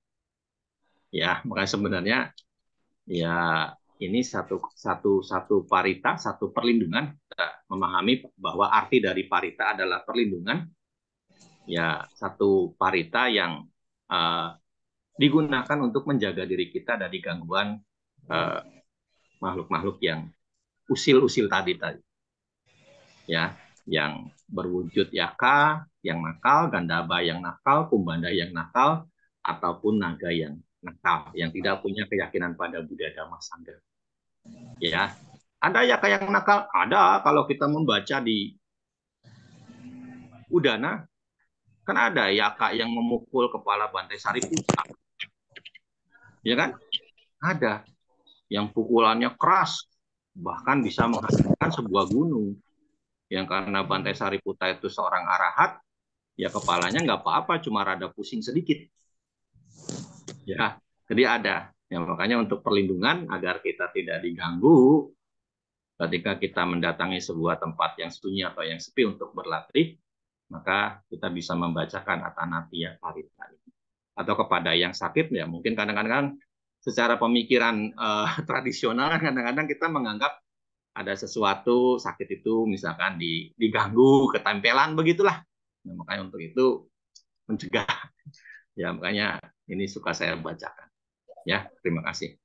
Ya, makanya sebenarnya ya ini satu parita, satu perlindungan. Kita memahami bahwa arti dari parita adalah perlindungan. Ya, satu parita yang digunakan untuk menjaga diri kita dari gangguan makhluk-makhluk yang usil-usil tadi. Ya, yang berwujud Yaka yang nakal, Gandaba yang nakal, Kumbanda yang nakal, ataupun naga yang nakal, yang tidak punya keyakinan pada Buddha Dhamma Sangha. Ya, ada Yaka yang nakal, ada. Kalau kita membaca di Udana, kan ada Yaka yang memukul kepala Bantai Sariputa, ya kan? Ada yang pukulannya keras, bahkan bisa menghancurkan sebuah gunung. Yang karena Bantai Sariputa itu seorang arahat, ya kepalanya nggak apa-apa, cuma rada pusing sedikit. Ya, jadi ada. Ya, makanya untuk perlindungan agar kita tidak diganggu ketika kita mendatangi sebuah tempat yang sunyi atau yang sepi untuk berlatih, maka kita bisa membacakan Atanatiya Parita ini. Atau kepada yang sakit, ya mungkin kadang-kadang secara pemikiran tradisional kadang-kadang kita menganggap ada sesuatu sakit itu misalkan diganggu, ketempelan begitulah. Nah, makanya untuk itu mencegah. Ya, makanya ini suka saya bacakan. Ya, terima kasih.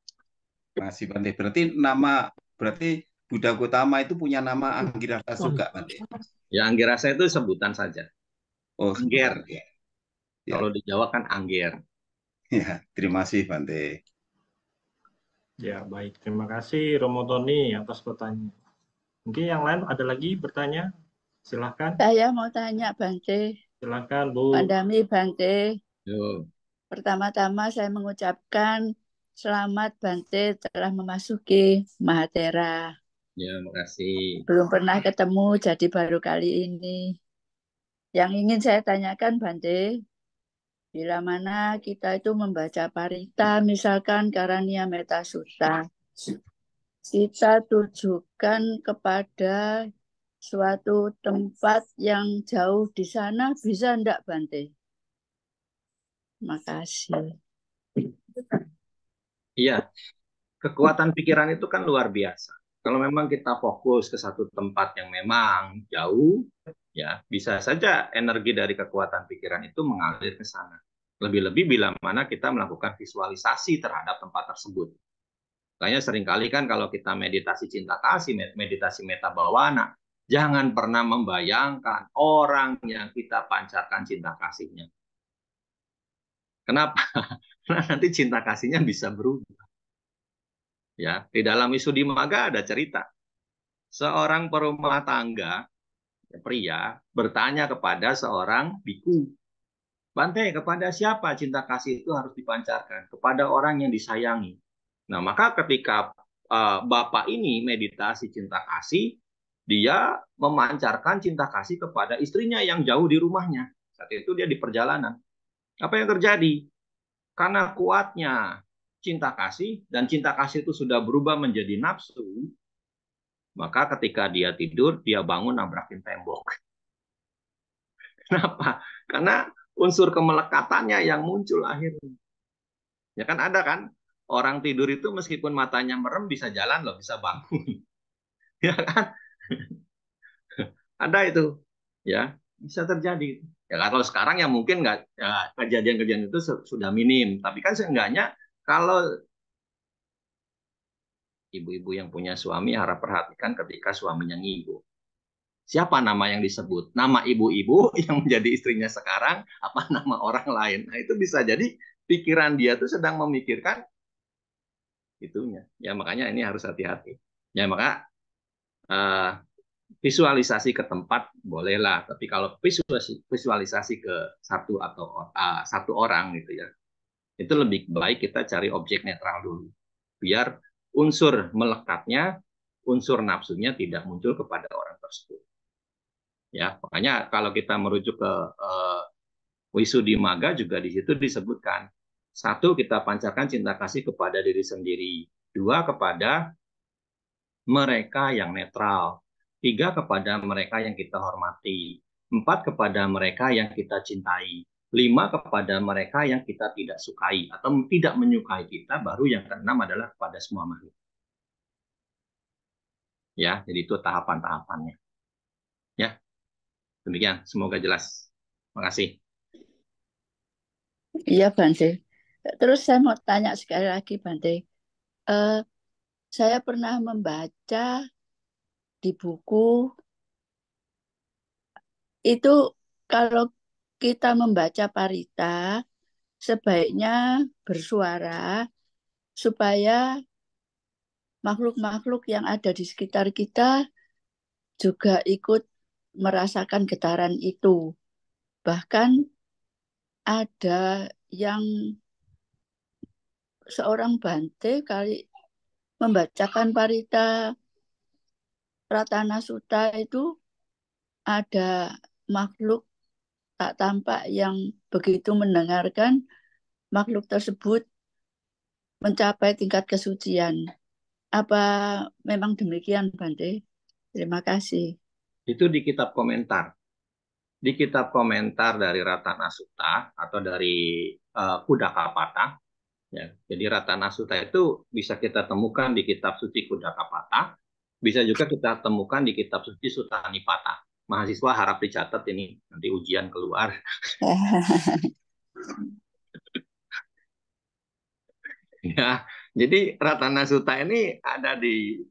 Masih Bante. Berarti Buddha Gautama itu punya nama Anggirasa juga, Bante. Ya, Anggirasa itu sebutan saja. Oh, Angger. ya. Kalau di Jawa kan Angger. Ya, terima kasih Bante. Ya, baik. Terima kasih Romo Tony atas pertanyaan. Mungkin yang lain ada lagi bertanya? Silahkan. Saya mau tanya Bante. Silahkan, Bu. Pandami Bante. Yo. Pertama-tama saya mengucapkan selamat Bante telah memasuki Mahatera. Ya, makasih. Belum pernah ketemu, jadi baru kali ini. Yang ingin saya tanyakan Bante, bila mana kita itu membaca Parita, misalkan Karania Metta Sutta, kita tujukan kepada suatu tempat yang jauh di sana, bisa enggak Bante? Makasih. Iya, kekuatan pikiran itu kan luar biasa. Kalau memang kita fokus ke satu tempat yang memang jauh, ya bisa saja energi dari kekuatan pikiran itu mengalir ke sana. Lebih-lebih bila mana kita melakukan visualisasi terhadap tempat tersebut. Makanya seringkali kan kalau kita meditasi cinta kasih, meditasi meta bawana, jangan pernah membayangkan orang yang kita pancarkan cinta kasihnya. Kenapa? Karena nanti cinta kasihnya bisa berubah. Ya, di dalam Visuddhimagga ada cerita. Seorang perumah tangga, pria, bertanya kepada seorang biku, Bante, kepada siapa cinta kasih itu harus dipancarkan? Kepada orang yang disayangi. Nah, maka ketika Bapak ini meditasi cinta kasih, dia memancarkan cinta kasih kepada istrinya yang jauh di rumahnya. Saat itu dia di perjalanan. Apa yang terjadi? Karena kuatnya cinta kasih, dan cinta kasih itu sudah berubah menjadi nafsu, Maka ketika dia tidur, dia bangun nabrakin tembok. Kenapa? Karena unsur kemelekatannya yang muncul akhirnya. Ya kan ada kan? Orang tidur itu meskipun matanya merem bisa jalan loh, bisa bangun. Ya kan? Ada itu. Ya, bisa terjadi. Ya kalau sekarang ya mungkin nggak, ya, kejadian-kejadian itu sudah minim. Tapi kan seenggaknya kalau ibu-ibu yang punya suami harap perhatikan ketika suaminya ngigo. Siapa nama yang disebut? Nama ibu-ibu yang menjadi istrinya sekarang, apa nama orang lain? Nah, itu bisa jadi pikiran dia tuh sedang memikirkan itunya. Ya, makanya ini harus hati-hati. Ya, maka visualisasi ke tempat bolehlah, tapi kalau visualisasi ke satu orang gitu ya, itu lebih baik kita cari objek netral dulu. Biar unsur melekatnya, unsur nafsunya tidak muncul kepada orang tersebut. Ya, makanya kalau kita merujuk ke Wisuddhimagga juga di situ disebutkan. Satu, kita pancarkan cinta kasih kepada diri sendiri. Dua, kepada mereka yang netral. Tiga, kepada mereka yang kita hormati. Empat, kepada mereka yang kita cintai. Lima, kepada mereka yang kita tidak sukai atau tidak menyukai kita. Baru yang keenam adalah kepada semua makhluk. Ya, jadi itu tahapan-tahapannya. Ya, demikian. Semoga jelas. Terima kasih. Iya, Bante. Terus saya mau tanya sekali lagi, Bante. Eh, saya pernah membaca di buku itu kalau kita membaca parita, sebaiknya bersuara supaya makhluk-makhluk yang ada di sekitar kita juga ikut merasakan getaran itu. Bahkan ada yang seorang Bante kali membacakan parita Ratana Sutta itu ada makhluk tak tampak yang begitu mendengarkan makhluk tersebut mencapai tingkat kesucian. Apa memang demikian, Bante? Terima kasih. Itu di kitab komentar. Di kitab komentar dari Ratana Sutta atau dari Kudakapata. Ya. Jadi Ratana Sutta itu bisa kita temukan di kitab suci Kudakapata, bisa juga kita temukan di kitab suci Sutta Nipata. Mahasiswa harap dicatat ini, nanti ujian keluar. Ya, jadi Ratana Sutta ini ada di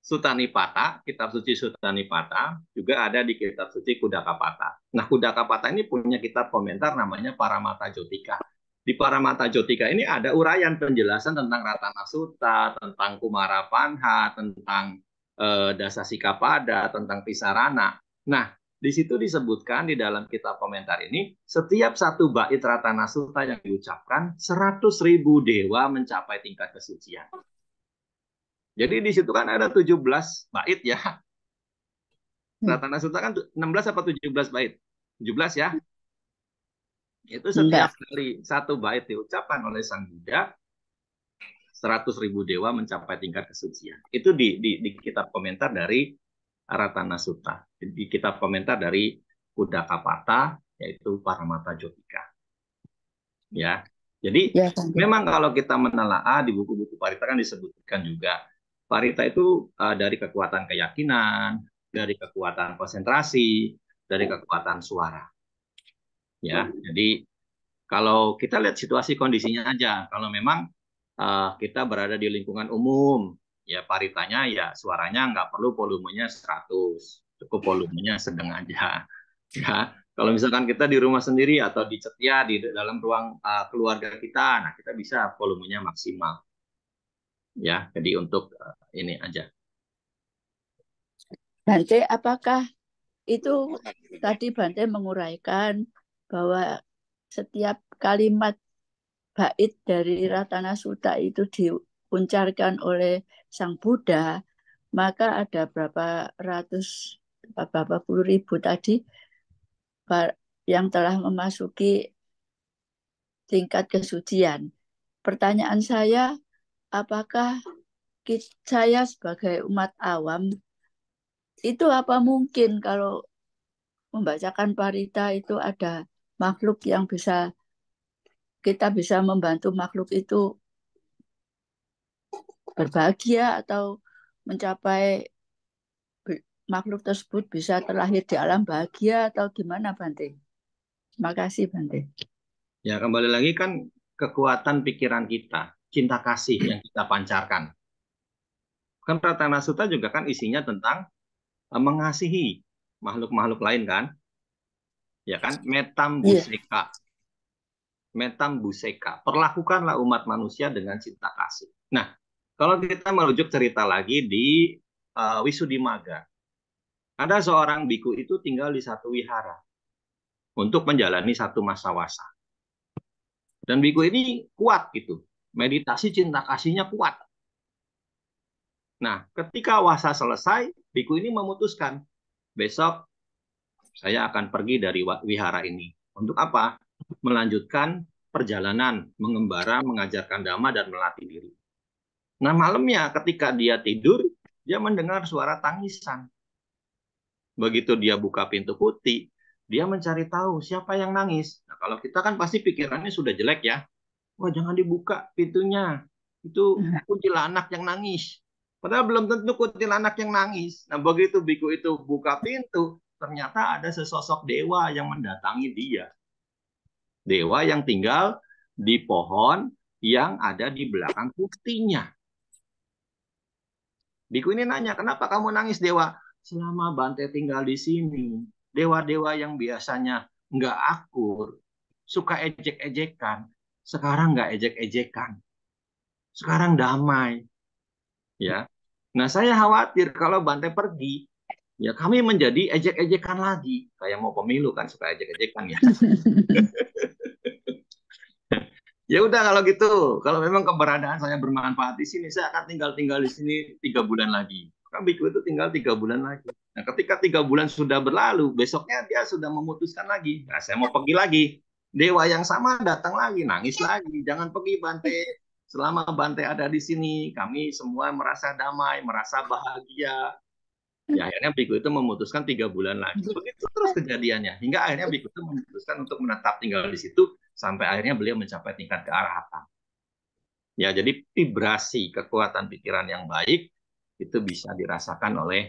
Sutta Nipata, kitab suci Sutta Nipata, juga ada di kitab suci Kudakapata. Nah, Kudakapata ini punya kitab komentar namanya Paramata Jotika. Di Paramata Jotika ini ada uraian penjelasan tentang Ratana Sutta, tentang Kumara Panha, tentang Dasasikapada, tentang Tisarana. Nah, di situ disebutkan di dalam kitab komentar ini, setiap satu bait Ratana Sutta yang diucapkan, 100.000 dewa mencapai tingkat kesucian. Jadi di situ kan ada 17 bait ya. Ratana Sutta kan 16 apa 17 bait? 17 ya. Itu setiap kali satu bait diucapkan oleh Sang Buddha, 100.000 dewa mencapai tingkat kesucian. Itu di kitab komentar dari Ratana Sutta. Di kitab komentar dari Kudakapata, yaitu Paramata Jotika. Ya. Jadi Ya, memang kalau kita menelaah di buku-buku Parita kan disebutkan juga Parita itu dari kekuatan keyakinan, dari kekuatan konsentrasi, dari kekuatan suara. Ya, jadi kalau kita lihat situasi kondisinya aja, kalau memang kita berada di lingkungan umum, ya paritanya ya suaranya nggak perlu volumenya 100, cukup volumenya sedang aja. Ya, kalau misalkan kita di rumah sendiri atau di cetia di dalam ruang keluarga kita, nah kita bisa volumenya maksimal. Ya, jadi untuk ini aja. Bante, apakah itu tadi Bante menguraikan bahwa setiap kalimat bait dari Ratana Sutta itu diucapkan oleh Sang Buddha, maka ada berapa puluh ribu tadi yang telah memasuki tingkat kesucian. Pertanyaan saya, apakah saya sebagai umat awam, itu apa mungkin kalau membacakan parita itu ada makhluk yang kita bisa membantu makhluk itu berbahagia atau mencapai makhluk tersebut bisa terlahir di alam bahagia atau gimana, Bante? Terima kasih, Bante. Ya, kembali lagi kan kekuatan pikiran kita, cinta kasih yang kita pancarkan. Kan Pratana Sutta juga kan isinya tentang mengasihi makhluk-makhluk lain kan? Ya kan? Iya. Metambuseka. Perlakukanlah umat manusia dengan cinta kasih. Nah, kalau kita merujuk cerita lagi di Wisudimaga, ada seorang biku itu tinggal di satu wihara untuk menjalani satu masa wasa. Dan biku ini kuat gitu. Meditasi cinta kasihnya kuat. Nah, ketika wasa selesai, biku ini memutuskan, besok saya akan pergi dari wihara ini. Untuk apa? Melanjutkan perjalanan, mengembara, mengajarkan dhamma, dan melatih diri. Nah, malamnya ketika dia tidur, dia mendengar suara tangisan. Begitu dia buka pintu putih, dia mencari tahu siapa yang nangis. Nah, kalau kita kan pasti pikirannya sudah jelek ya. Wah, jangan dibuka pintunya. Itu kuntilanak yang nangis. Padahal belum tentu kuntilanak yang nangis. Nah, begitu biku itu buka pintu, ternyata ada sesosok dewa yang mendatangi dia. Dewa yang tinggal di pohon yang ada di belakang buktinya. Biku ini nanya, kenapa kamu nangis, Dewa? Selama Bante tinggal di sini, dewa-dewa yang biasanya nggak akur, suka ejek-ejekan, sekarang nggak ejek-ejekan. Sekarang damai. Ya. Nah, saya khawatir kalau Bante pergi, ya kami menjadi ejek-ejekan lagi. Kayak mau pemilu kan suka ejek-ejekan ya. Ya udah kalau gitu, kalau memang keberadaan saya bermanfaat di sini, saya akan tinggal di sini 3 bulan lagi. Kan biku itu tinggal 3 bulan lagi. Nah, ketika 3 bulan sudah berlalu, besoknya dia sudah memutuskan lagi. Nah, saya mau pergi lagi. Dewa yang sama datang lagi, nangis lagi. Jangan pergi, Bante. Selama Bante ada di sini, kami semua merasa damai, merasa bahagia. Ya, akhirnya biku itu memutuskan 3 bulan lagi. Begitu terus kejadiannya. Hingga akhirnya biku itu memutuskan untuk menetap tinggal di situ sampai akhirnya beliau mencapai tingkat kearahatan. Ya, jadi vibrasi kekuatan pikiran yang baik itu bisa dirasakan oleh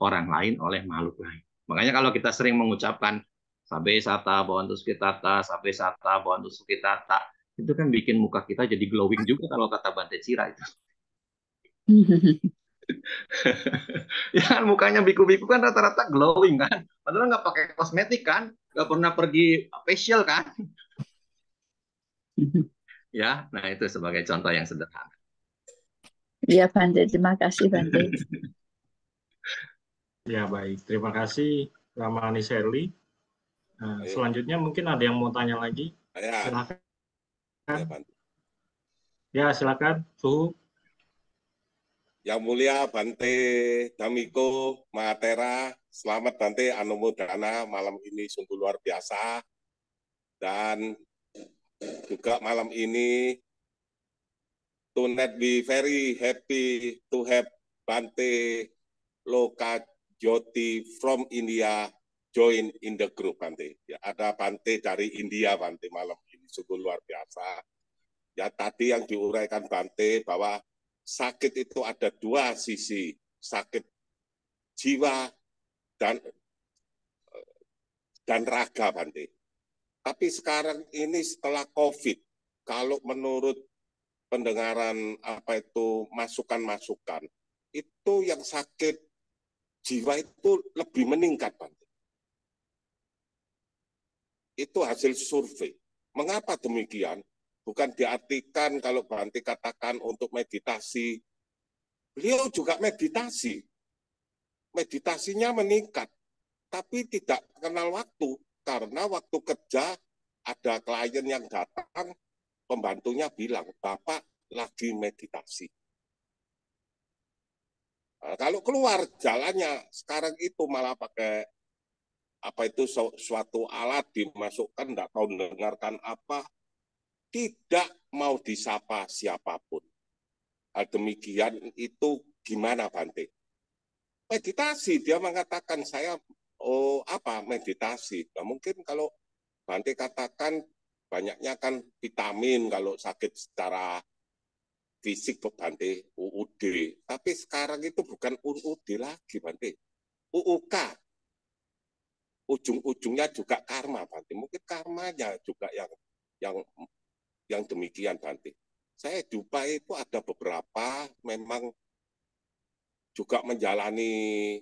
orang lain, oleh makhluk lain. Makanya kalau kita sering mengucapkan sabe sata bhavantu sukitata, sabe sata bhavantu sukitata, itu kan bikin muka kita jadi glowing juga kalau kata Bante Cira itu. Ya kan mukanya biku-biku kan rata-rata glowing kan. Padahal nggak pakai kosmetik kan, nggak pernah pergi facial kan. Ya, nah itu sebagai contoh yang sederhana. Iya, Bante. Terima kasih, Bante. Ya, baik. Terima kasih, Ramani Sherly. Nah, selanjutnya mungkin ada yang mau tanya lagi. Silakan. Ya, silakan. Suhu. Yang mulia Bante Damiko Mahatera, selamat Bante Anumodana, malam ini sungguh luar biasa. Dan juga malam ini to net be very happy to have Bante Lokajoti from India join in the group, Bante. Ya, ada Bante dari India, Bante, malam ini sungguh luar biasa. Ya, tadi yang diuraikan Bante bahwa sakit itu ada dua sisi, sakit jiwa dan raga, Bante. Tapi sekarang ini setelah COVID, kalau menurut pendengaran apa itu masukan-masukan, itu yang sakit jiwa itu lebih meningkat, Bante. Itu hasil survei. Mengapa demikian? Bukan diartikan kalau Bante katakan untuk meditasi. Beliau juga meditasi. Meditasinya meningkat. Tapi tidak kenal waktu. Karena waktu kerja ada klien yang datang, pembantunya bilang, Bapak lagi meditasi. Nah, kalau keluar jalannya, sekarang itu malah pakai apa itu suatu alat dimasukkan, tidak tahu mendengarkan apa, tidak mau disapa siapapun. hal demikian itu gimana Bante? Meditasi, dia mengatakan saya meditasi. Nah, mungkin kalau Bante katakan banyaknya kan vitamin kalau sakit secara fisik Bante, UUD. Tapi sekarang itu bukan UUD lagi Bante, UUK. Ujung-ujungnya juga karma Bante. Mungkin karmanya juga yang demikian Bante. Saya Dubai itu ada beberapa memang juga menjalani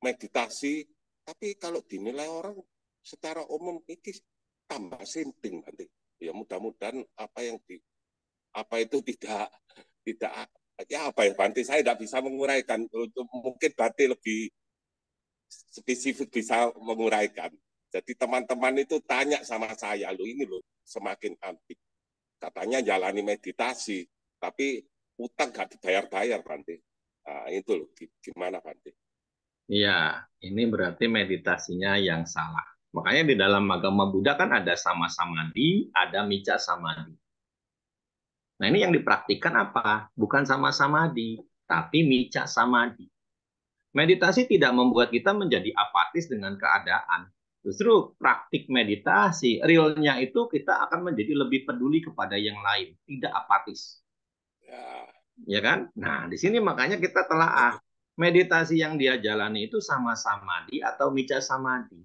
meditasi, tapi kalau dinilai orang secara umum ini tambah sinting Bante. Ya mudah-mudahan apa itu tidak ya apa ya Bante, saya tidak bisa menguraikan. Mungkin Bante lebih spesifik bisa menguraikan. Jadi teman-teman itu tanya sama saya, lo ini lo semakin antik. Katanya jalani meditasi, tapi utang gak dibayar-bayar Bante. Nah, itu loh, gimana Bante? Iya, ini berarti meditasinya yang salah. Makanya di dalam agama Buddha kan ada sama samadhi, ada mica samadhi. Nah, ini yang dipraktikkan apa? Bukan sama samadhi, tapi mica samadhi. Meditasi tidak membuat kita menjadi apatis dengan keadaan. Justru praktik meditasi, realnya itu kita akan menjadi lebih peduli kepada yang lain, tidak apatis. Ya kan? Nah, di sini makanya kita telaah. Meditasi yang dia jalani itu sama samadhi atau mica samadhi.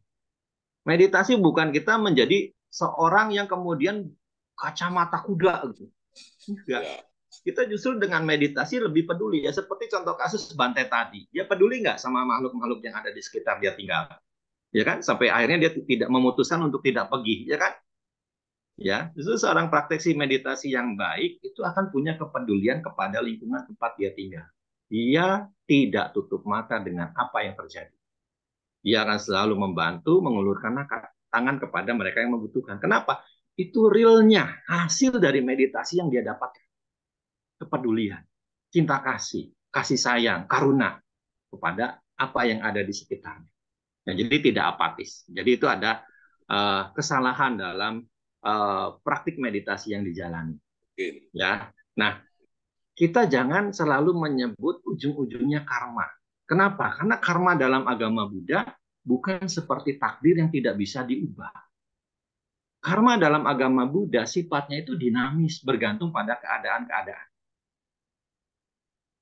Meditasi bukan kita menjadi seorang yang kemudian kacamata kuda gitu. Enggak. Kita justru dengan meditasi lebih peduli ya, seperti contoh kasus Bante tadi. Dia peduli nggak sama makhluk-makhluk yang ada di sekitar dia tinggal, ya kan? Sampai akhirnya dia tidak memutuskan untuk tidak pergi, ya kan? Ya, justru seorang praktisi meditasi yang baik itu akan punya kepedulian kepada lingkungan tempat dia tinggal. Dia tidak tutup mata dengan apa yang terjadi. Dia akan selalu membantu, mengulurkan tangan kepada mereka yang membutuhkan. Kenapa? Itu realnya hasil dari meditasi yang dia dapatkan. Kepedulian, cinta kasih, kasih sayang, karuna kepada apa yang ada di sekitarnya. Nah, jadi tidak apatis. Jadi itu ada kesalahan dalam praktik meditasi yang dijalani. Ya, nah kita jangan selalu menyebut ujung-ujungnya karma. Kenapa? Karena karma dalam agama Buddha bukan seperti takdir yang tidak bisa diubah. Karma dalam agama Buddha sifatnya itu dinamis, bergantung pada keadaan-keadaan.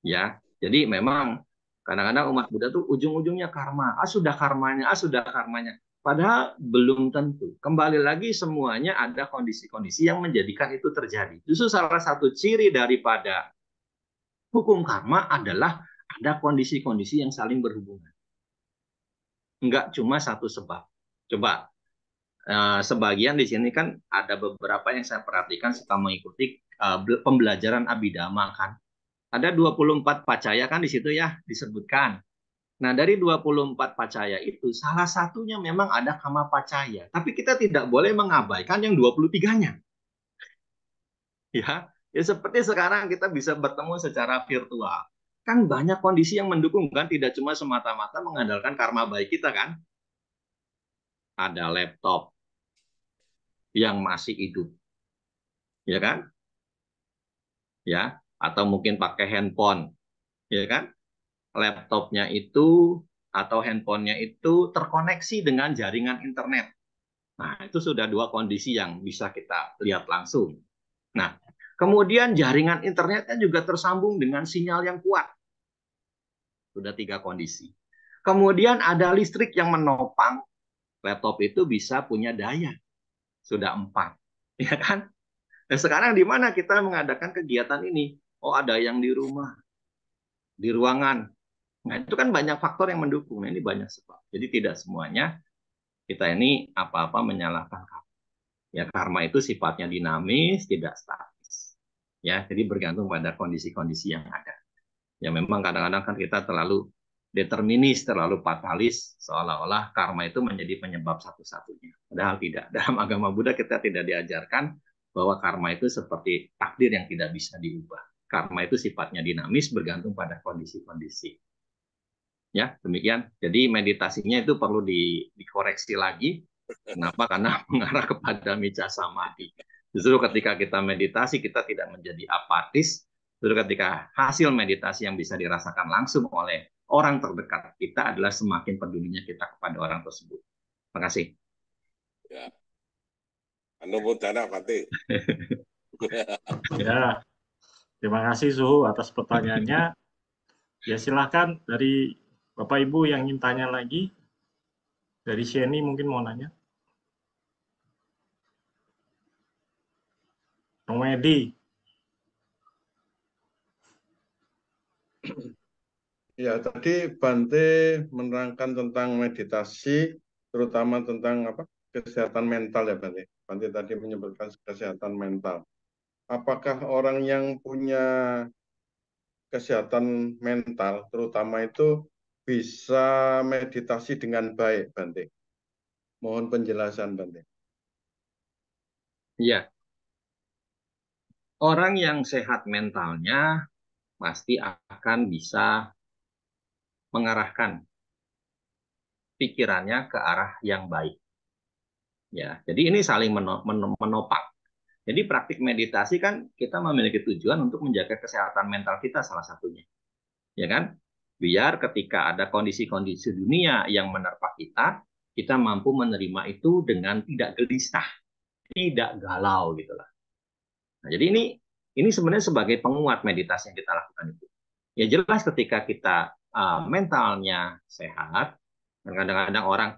Ya, jadi memang kadang-kadang umat Buddha tuh ujung-ujungnya karma. Sudah karmanya, sudah karmanya. Padahal belum tentu. Kembali lagi semuanya ada kondisi-kondisi yang menjadikan itu terjadi. Justru salah satu ciri daripada hukum karma adalah ada kondisi-kondisi yang saling berhubungan. Enggak cuma satu sebab. Coba, sebagian di sini kan ada beberapa yang saya perhatikan suka mengikuti pembelajaran Abhidhamma kan. Ada 24 pacaya kan di situ ya disebutkan. Nah, dari 24 pacaya itu salah satunya memang ada kama pacaya, tapi kita tidak boleh mengabaikan yang 23-nya. Ya, seperti sekarang kita bisa bertemu secara virtual. Kan banyak kondisi yang mendukung kan, tidak cuma semata-mata mengandalkan karma baik kita kan. Ada laptop yang masih hidup. Ya kan? Ya, atau mungkin pakai handphone. Ya kan? Laptopnya itu atau handphonenya itu terkoneksi dengan jaringan internet. Nah, itu sudah dua kondisi yang bisa kita lihat langsung. Nah, kemudian jaringan internetnya juga tersambung dengan sinyal yang kuat. Sudah 3 kondisi. Kemudian ada listrik yang menopang, laptop itu bisa punya daya. Sudah 4. Ya kan? Dan sekarang di mana kita mengadakan kegiatan ini? Oh, ada yang di rumah, di ruangan. Nah, itu kan banyak faktor yang mendukung. Nah, ini banyak sebab. Jadi tidak semuanya kita ini apa-apa menyalahkan karma. Ya, karma itu sifatnya dinamis, tidak statis. Ya, jadi bergantung pada kondisi-kondisi yang ada. Ya, memang kadang-kadang kan kita terlalu determinis, terlalu fatalis, seolah-olah karma itu menjadi penyebab satu-satunya. Padahal tidak. Dalam agama Buddha kita tidak diajarkan bahwa karma itu seperti takdir yang tidak bisa diubah. Karma itu sifatnya dinamis, bergantung pada kondisi-kondisi. Ya, demikian. Jadi meditasinya itu perlu dikoreksi lagi. Kenapa? Karena mengarah kepada mica samadhi. Justru ketika kita meditasi, kita tidak menjadi apatis, Terus ketika hasil meditasi yang bisa dirasakan langsung oleh orang terdekat kita adalah semakin pedulinya kita kepada orang tersebut. Terima kasih. Ya. Anumodana Bante. Ya, terima kasih Suhu atas pertanyaannya. Ya silakan dari Bapak Ibu yang ingin tanya lagi. Dari Sheni mungkin mau nanya. Romedi. Ya, tadi Bante menerangkan tentang meditasi, terutama tentang apa kesehatan mental ya Bante. Bante tadi menyebutkan kesehatan mental. Apakah orang yang punya kesehatan mental, terutama itu bisa meditasi dengan baik, Bante? Mohon penjelasan, Bante. Iya, orang yang sehat mentalnya pasti akan bisa mengarahkan pikirannya ke arah yang baik. Ya, jadi ini saling menopang. Jadi praktik meditasi kan kita memiliki tujuan untuk menjaga kesehatan mental kita salah satunya. Ya kan? Biar ketika ada kondisi-kondisi dunia yang menerpa kita, kita mampu menerima itu dengan tidak gelisah, tidak galau gitu lah. Nah, jadi ini sebenarnya sebagai penguat meditasi yang kita lakukan itu. Ya jelas ketika kita mentalnya sehat, dan kadang-kadang orang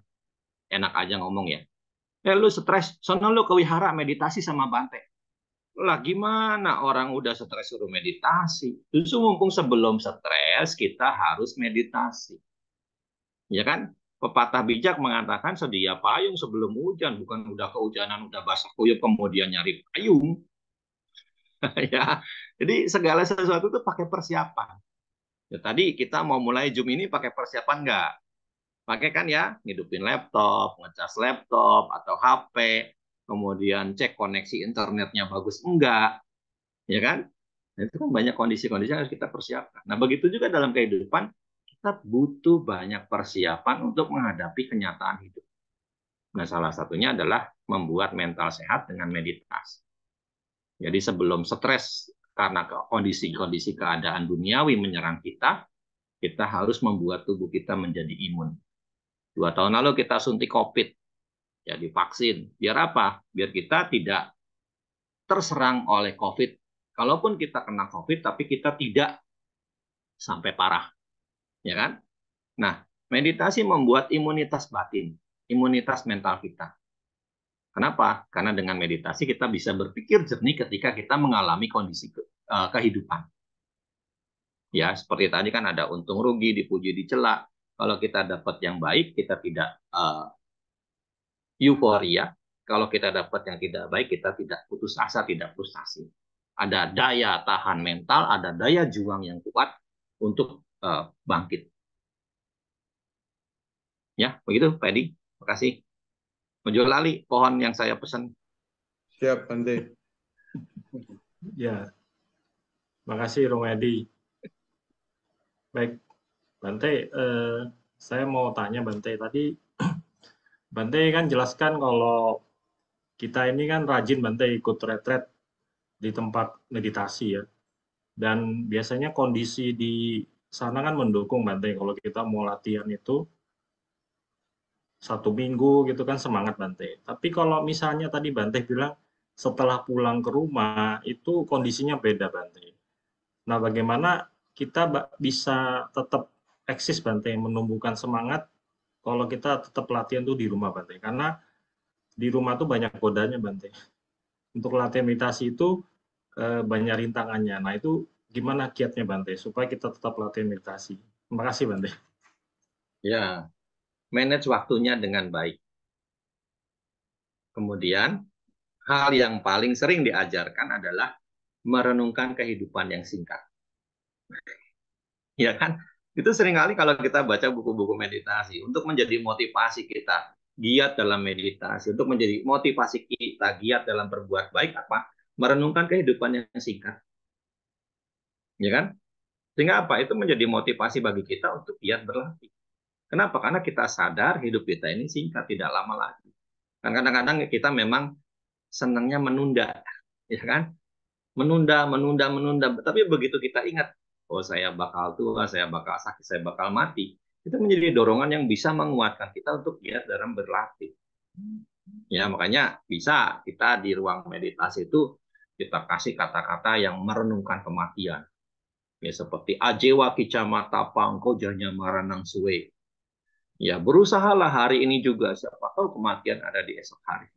enak aja ngomong ya, lu stres, sono lu ke wihara meditasi sama Bante. Lah gimana orang udah stres suruh meditasi? Justru mumpung sebelum stres kita harus meditasi. Ya kan? Pepatah bijak mengatakan sedia payung sebelum hujan, bukan udah kehujanan udah basah kuyup kemudian nyari payung. Ya. Jadi segala sesuatu itu pakai persiapan. Ya, tadi kita mau mulai Zoom ini pakai persiapan nggak? Pakai kan ya, ngidupin laptop, ngecas laptop atau HP, kemudian cek koneksi internetnya bagus enggak, ya kan? Nah, itu kan banyak kondisi-kondisi yang harus kita persiapkan. Nah, begitu juga dalam kehidupan, kita butuh banyak persiapan untuk menghadapi kenyataan hidup. Nah, salah satunya adalah membuat mental sehat dengan meditasi. Jadi sebelum stres karena kondisi-kondisi keadaan duniawi menyerang kita, kita harus membuat tubuh kita menjadi imun. 2 tahun lalu kita suntik COVID, ya divaksin. Biar apa? Biar kita tidak terserang oleh COVID. Kalaupun kita kena COVID, tapi kita tidak sampai parah. Ya kan? Nah, meditasi membuat imunitas batin, imunitas mental kita. Kenapa? Karena dengan meditasi kita bisa berpikir jernih ketika kita mengalami kondisi kehidupan. Ya, seperti tadi kan ada untung rugi, dipuji dicela. Kalau kita dapat yang baik, kita tidak euforia. Kalau kita dapat yang tidak baik, kita tidak putus asa, tidak frustasi. Ada daya tahan mental, ada daya juang yang kuat untuk bangkit. Ya, begitu, Pak Edi. Terima kasih. Menjual lali pohon yang saya pesan. Siap, Bante. Ya, makasih Romedi. Baik, Bante, saya mau tanya Bante tadi. Bante kan jelaskan kalau kita ini kan rajin Bante ikut retret di tempat meditasi ya. Dan biasanya kondisi di sana kan mendukung Bante kalau kita mau latihan itu 1 minggu gitu kan semangat Bante. Tapi kalau misalnya tadi Bante bilang setelah pulang ke rumah itu kondisinya beda Bante. Nah, bagaimana kita bisa tetap eksis Bante menumbuhkan semangat kalau kita tetap latihan tuh di rumah Bante? Karena di rumah tuh banyak godanya Bante. Untuk latihan meditasi itu banyak rintangannya. Nah, itu gimana kiatnya Bante supaya kita tetap latihan meditasi? Terima kasih Bante. Ya, manage waktunya dengan baik. Kemudian, hal yang paling sering diajarkan adalah merenungkan kehidupan yang singkat. Ya kan? Itu seringkali kalau kita baca buku-buku meditasi, untuk menjadi motivasi kita giat dalam meditasi, untuk menjadi motivasi kita giat dalam berbuat baik apa? Merenungkan kehidupan yang singkat. Ya kan? Sehingga apa? Itu menjadi motivasi bagi kita untuk giat berlatih. Kenapa? Karena kita sadar hidup kita ini singkat, tidak lama lagi. Kan kadang-kadang kita memang senangnya menunda, ya kan? menunda. Tapi begitu kita ingat, oh saya bakal tua, saya bakal sakit, saya bakal mati, itu menjadi dorongan yang bisa menguatkan kita untuk giat dalam berlatih. Ya, makanya bisa kita di ruang meditasi itu kita kasih kata-kata yang merenungkan kematian. Ya, seperti ajewa kicamata pangko janya maranang suwe. Ya, berusahalah hari ini juga, siapa tahu kematian ada di esok hari.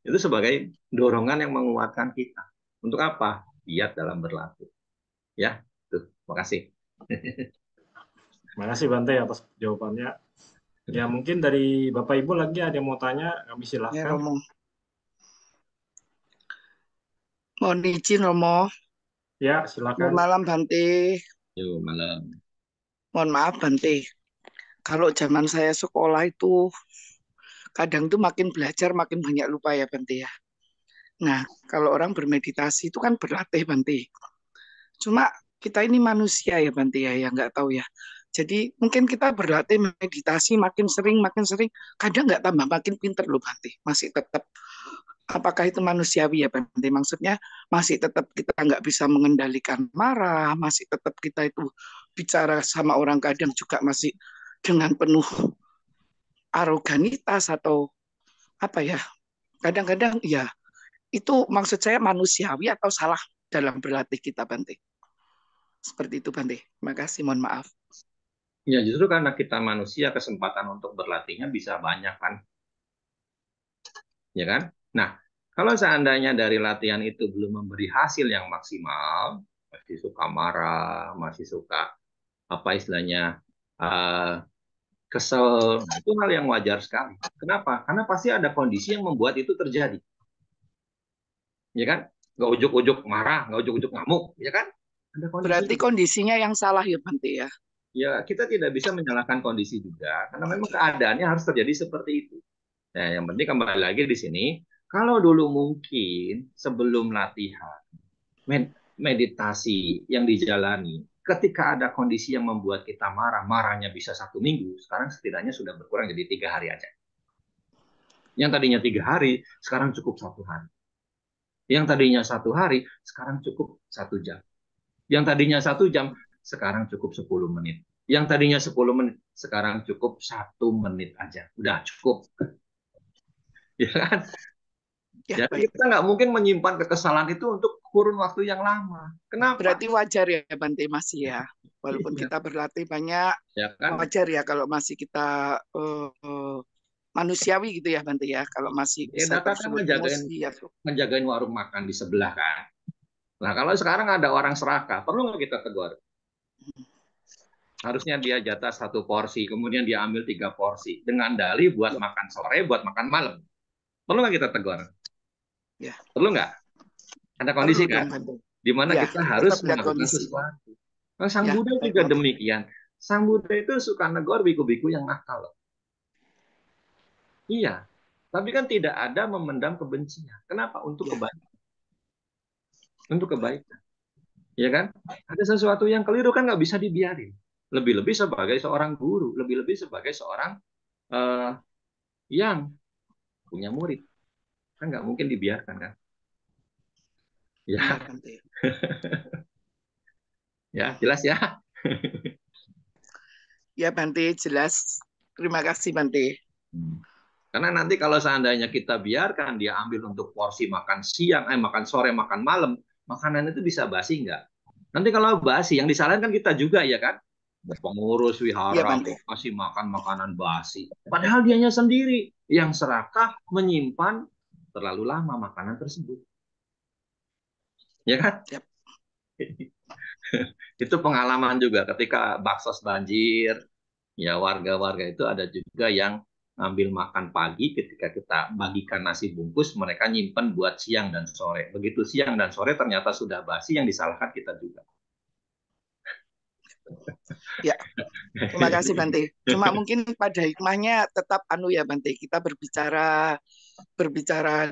Itu sebagai dorongan yang menguatkan kita. Untuk apa? Giat dalam berlatih. Ya, tuh. Makasih. Terima kasih Bante atas jawabannya. Ya, mungkin dari Bapak Ibu lagi ada yang mau tanya, kami Ya, silahkan. Romo. Mohon izin, Romo. Ya, Selamat silakan. malam, Bante. Yuk, malam. Mohon maaf, Bante. Kalau zaman saya sekolah itu, kadang tuh makin belajar, makin banyak lupa ya, Bante ya. Nah, kalau orang bermeditasi itu kan berlatih, Bante. Cuma kita ini manusia ya, Bante ya, yang nggak tahu ya. Jadi mungkin kita berlatih meditasi makin sering, kadang nggak tambah makin pinter loh, Bante. Masih tetap, apakah itu manusiawi ya, Bante? Maksudnya masih tetap kita nggak bisa mengendalikan marah, masih tetap kita itu bicara sama orang kadang juga masih dengan penuh aroganitas atau apa ya. Kadang-kadang ya itu maksud saya manusiawi atau salah dalam berlatih kita, Bante. Seperti itu, Bante. Terima kasih, mohon maaf. Ya, justru karena kita manusia, kesempatan untuk berlatihnya bisa banyak kan. Ya kan? Nah, kalau seandainya dari latihan itu belum memberi hasil yang maksimal, masih suka marah, masih suka apa istilahnya kesel, nah, itu hal yang wajar sekali. Kenapa? Karena pasti ada kondisi yang membuat itu terjadi. Ya kan? Nggak ujuk-ujuk marah, nggak ujuk-ujuk ngamuk, ya kan? Ada kondisi. Berarti kondisinya yang salah ya, Bante ya? Ya, kita tidak bisa menyalahkan kondisi juga, karena memang keadaannya harus terjadi seperti itu. Nah, yang penting kembali lagi di sini, kalau dulu mungkin sebelum latihan, meditasi yang dijalani, ketika ada kondisi yang membuat kita marah, marahnya bisa 1 minggu, sekarang setidaknya sudah berkurang jadi 3 hari aja. Yang tadinya 3 hari, sekarang cukup 1 hari. Yang tadinya 1 hari, sekarang cukup 1 jam. Yang tadinya 1 jam, sekarang cukup 10 menit. Yang tadinya 10 menit, sekarang cukup 1 menit aja. Udah cukup. Ya kan? Ya, Jadi kita nggak mungkin menyimpan kekesalan itu untuk kurun waktu yang lama. Kenapa? Berarti wajar ya, Bante, masih ya. Walaupun kita berlatih banyak, ya kan? wajar ya kalau masih kita manusiawi gitu ya, Bante ya. Kalau masih bisa Data kan menjagain warung makan di sebelah kan. Nah, kalau sekarang ada orang serakah, perlu nggak kita tegur? Harusnya dia jatah 1 porsi, kemudian dia ambil 3 porsi. Dengan dalih buat makan sore, buat makan malam. Perlu nggak kita tegur? Ya. Perlu nggak? Ada kondisi kan? Di mana ya, kita harus melakukan sesuatu. Nah, Sang ya, Buddha juga demikian. Sang Buddha itu suka negor biku-biku yang nakal. Iya, tapi kan tidak ada memendam kebencian. Kenapa? Untuk kebaikan. Untuk kebaikan. Ya kan? Ada sesuatu yang keliru kan nggak bisa dibiarin. Lebih-lebih sebagai seorang guru, lebih-lebih sebagai seorang yang punya murid. Kan nggak mungkin dibiarkan kan? Ya. Ya, jelas ya. Ya, Bante, jelas. Terima kasih, Bante. Karena nanti kalau seandainya kita biarkan dia ambil untuk porsi makan siang, makan sore, makan malam, makanan itu bisa basi nggak? Nanti kalau basi, yang disalahin kan kita juga ya kan? Pengurus wihara masih makan makanan basi. Padahal dianya sendiri yang serakah menyimpan terlalu lama makanan tersebut. Ya kan? Yep. Itu pengalaman juga ketika baksos banjir, ya warga-warga itu ada juga yang ngambil makan pagi, ketika kita bagikan nasi bungkus, mereka nyimpen buat siang dan sore. Begitu siang dan sore ternyata sudah basi, yang disalahkan kita juga. Ya, terima kasih Bante. Cuma mungkin pada hikmahnya tetap ya Bante, kita berbicara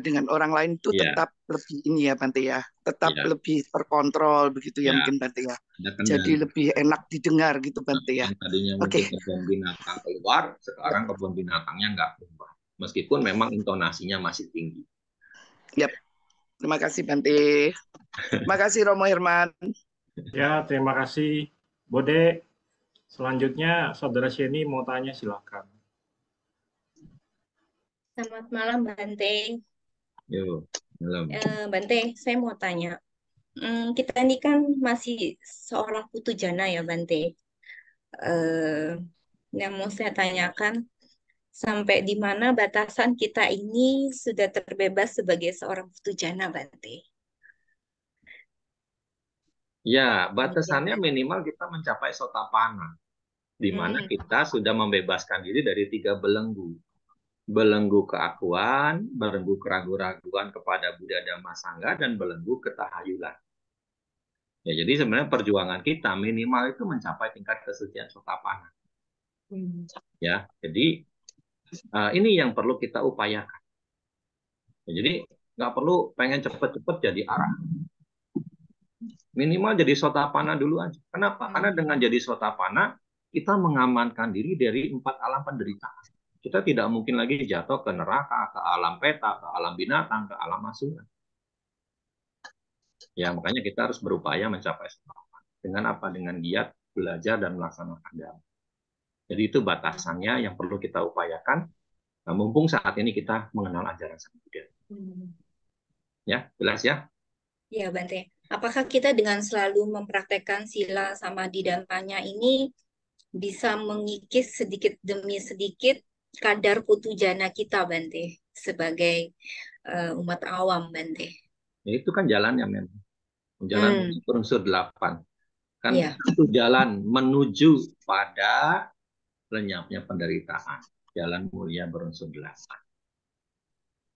dengan orang lain itu tetap lebih ini ya Bante ya, tetap lebih terkontrol begitu ya mungkin Bante ya. Jadi lebih enak didengar gitu Bante ya. Yang tadinya mungkin kebun binatang keluar, sekarang kebun binatangnya nggak keluar. Meskipun memang intonasinya masih tinggi. Yap. Terima kasih Bante. Terima kasih Romo Herman. Ya, terima kasih. Bode, selanjutnya Saudara Sheni mau tanya, silakan. Selamat malam, Bante. Yuk, malam. Bante, saya mau tanya. Kita ini kan masih seorang putu jana ya, Bante. Yang mau saya tanyakan, sampai di mana batasan kita ini sudah terbebas sebagai seorang putu jana, Bante? Ya, batasannya minimal kita mencapai sotapana, di mana kita sudah membebaskan diri dari 3 belenggu. Belenggu keakuan, belenggu keraguan-raguan kepada Buddha Dhamma Sangha, dan belenggu ketahayulan. Ya, jadi sebenarnya perjuangan kita minimal itu mencapai tingkat kesucian sotapana. Ya, jadi ini yang perlu kita upayakan. Ya, jadi nggak perlu pengen cepet-cepet jadi arah. Minimal jadi sotapana dulu aja. Kenapa? Karena dengan jadi sotapana, kita mengamankan diri dari 4 alam penderitaan. Kita tidak mungkin lagi jatuh ke neraka, ke alam peta, ke alam binatang, ke alam asura. Ya, makanya kita harus berupaya mencapai sotapana. Dengan apa? Dengan giat, belajar, dan melaksanakan dhamma. Jadi itu batasannya yang perlu kita upayakan. Nah, mumpung saat ini kita mengenal ajaran Sang Buddha. Ya, jelas ya? Ya, Bante. Apakah kita dengan selalu mempraktekkan sila samadhi dan panya ini bisa mengikis sedikit demi sedikit kadar putu jana kita, Bante, sebagai umat awam, Bante? Ya, itu kan jalannya memang. Jalan berunsur 8. Kan itu jalan menuju pada lenyapnya penderitaan. Jalan mulia berunsur 8.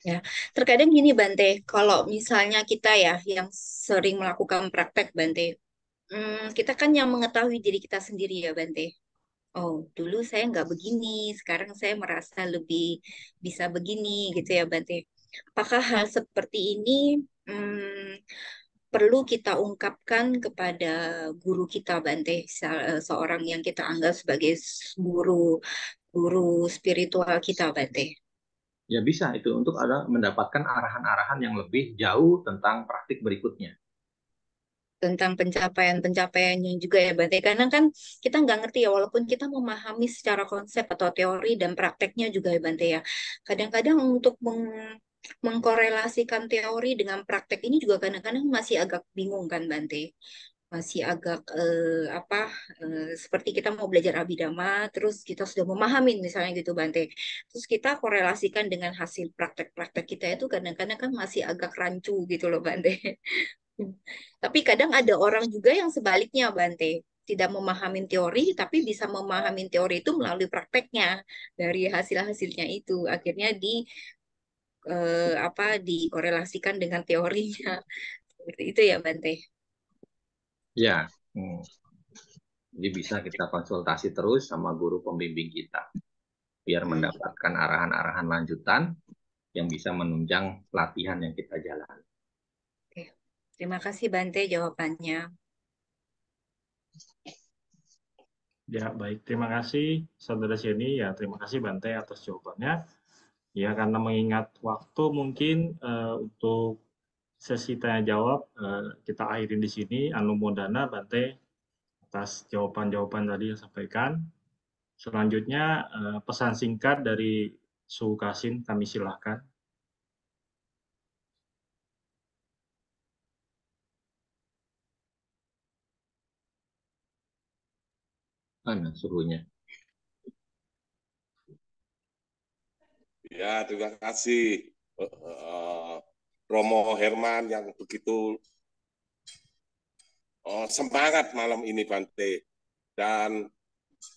Ya, terkadang gini Bante, kalau misalnya kita ya yang sering melakukan praktek Bante, kita kan yang mengetahui diri kita sendiri ya Bante. Oh, dulu saya nggak begini, sekarang saya merasa lebih bisa begini gitu ya Bante. Apakah hal seperti ini perlu kita ungkapkan kepada guru kita Bante, seorang yang kita anggap sebagai guru spiritual kita Bante? Ya bisa itu untuk mendapatkan arahan-arahan yang lebih jauh tentang praktik berikutnya. Tentang pencapaian-pencapaiannya juga ya Bante. Karena kan kita nggak ngerti ya, walaupun kita memahami secara konsep atau teori dan prakteknya juga ya Bante ya. Kadang-kadang untuk mengkorelasikan teori dengan praktek ini juga kadang-kadang masih agak bingung kan Bante. Masih agak seperti kita mau belajar abhidhamma terus kita sudah memahami misalnya gitu Bante, terus kita korelasikan dengan hasil praktek-praktek kita itu kadang-kadang kan masih agak rancu gitu loh Bante. Tapi kadang ada orang juga yang sebaliknya Bante, tidak memahami teori tapi bisa memahami teori itu melalui prakteknya, dari hasil-hasilnya itu akhirnya dikorelasikan dengan teorinya. Seperti itu ya Bante. Ya, jadi bisa kita konsultasi terus sama guru pembimbing kita, biar mendapatkan arahan-arahan lanjutan yang bisa menunjang latihan yang kita jalani. Oke. Terima kasih Bante jawabannya. Ya, baik. Terima kasih Saudara Sheni. Ya, terima kasih Bante atas jawabannya. Ya, karena mengingat waktu mungkin untuk sesi tanya jawab kita akhirin di sini. Anumodana Bante atas jawaban-jawaban tadi yang sampaikan. Selanjutnya pesan singkat dari Su Kasin kami silahkan. Mana suhunya? Ya, terima kasih Romo Herman yang begitu semangat malam ini Bante. Dan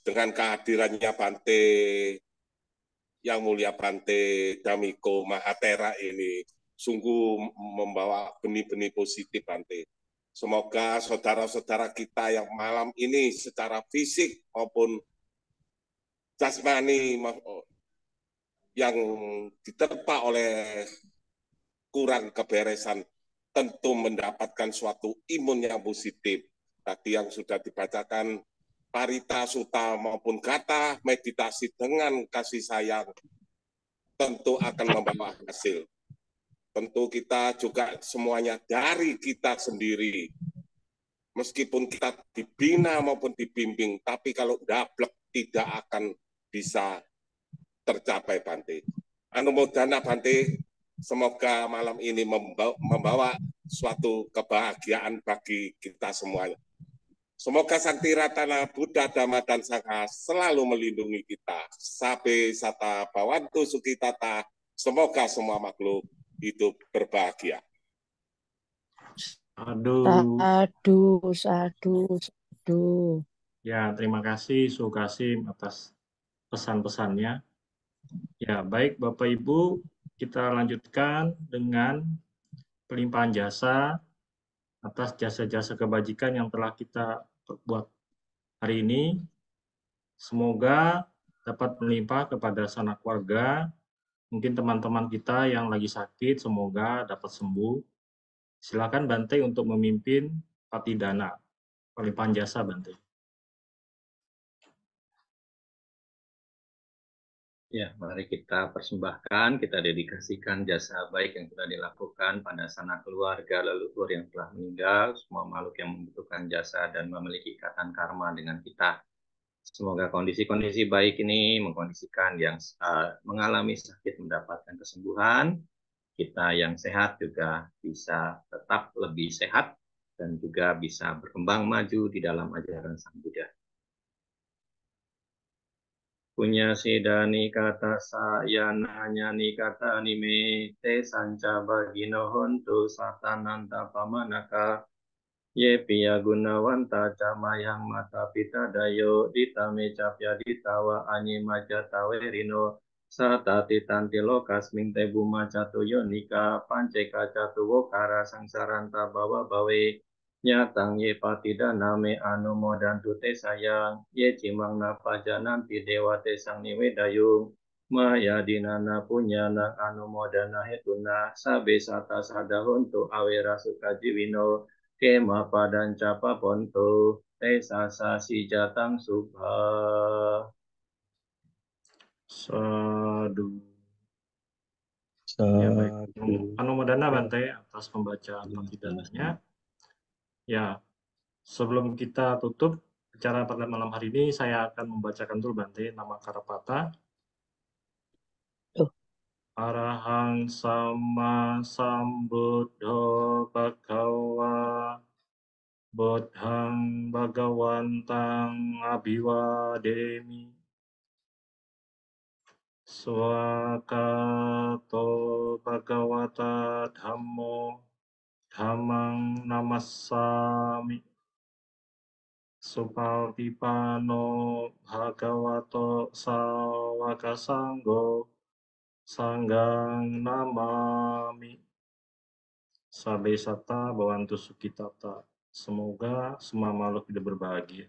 dengan kehadirannya Bante yang mulia Bante Dhammiko Mahatera ini sungguh membawa benih-benih positif Bante. Semoga saudara-saudara kita yang malam ini secara fisik maupun jasmani yang diterpa oleh kurang keberesan tentu mendapatkan suatu imun yang positif. Tadi yang sudah dibacakan Parita Sutta maupun Gatha, meditasi dengan kasih sayang tentu akan membawa hasil. tentu kita juga semuanya dari kita sendiri. Meskipun kita dibina maupun dibimbing, tapi kalau dablek tidak akan bisa tercapai, Bante. Anumodana, Bante, semoga malam ini membawa suatu kebahagiaan bagi kita semuanya. Semoga Sakti Ratana Buddha Dhamma dan Sangha selalu melindungi kita. Sabe sata bawantu sukitata. Semoga semua makhluk hidup berbahagia. Aduh. Aduh, aduh. Ya, terima kasih Sukasim atas pesan-pesannya. Ya, baik Bapak Ibu, kita lanjutkan dengan pelimpahan jasa atas jasa-jasa kebajikan yang telah kita buat hari ini. Semoga dapat melimpah kepada sanak keluarga, mungkin teman-teman kita yang lagi sakit, semoga dapat sembuh. Silakan Bante untuk memimpin Patidana, pelimpahan jasa Bante. Ya, mari kita persembahkan, kita dedikasikan jasa baik yang telah dilakukan pada sanak keluarga leluhur yang telah meninggal, semua makhluk yang membutuhkan jasa dan memiliki ikatan karma dengan kita. Semoga kondisi-kondisi baik ini mengkondisikan yang mengalami sakit mendapatkan kesembuhan, kita yang sehat juga bisa tetap lebih sehat dan juga bisa berkembang maju di dalam ajaran Sang Buddha. Punya sidani kata sayana ni kata nime te sanca bagino hontu satananta pamanaka ye piya gunawanta camayang mata pita dayo ditame capya ditawa anyi maja tawerino satati tanti lokas ming te buma catu yonika panceka catu wokara sangsaranta bawa bawe nyatang ye patida name anumodantu te sayang ye cimang napa jananti dewa te sang niwedayung maya dinana punyana anumodana hetuna sabe sata sadahuntu awera sukajiwino kema padan capa ponto te sasa si jatang subha. Sadu. Ya, baik. Anumodana Bante atas pembacaan Patidananya. Ya, sebelum kita tutup acara pada malam hari ini, saya akan membacakan dulu Bante nama Karapata. Arahang sama sambuddho bhagava Buddhang bhagawantang abhiwademi Swakato bhagavata dhammo dhammang namassami Supalpipano bhagavato sawaka sanggo sanggang namami sabe sata bawantu sukitata. Semoga semua makhluk hidup berbahagia.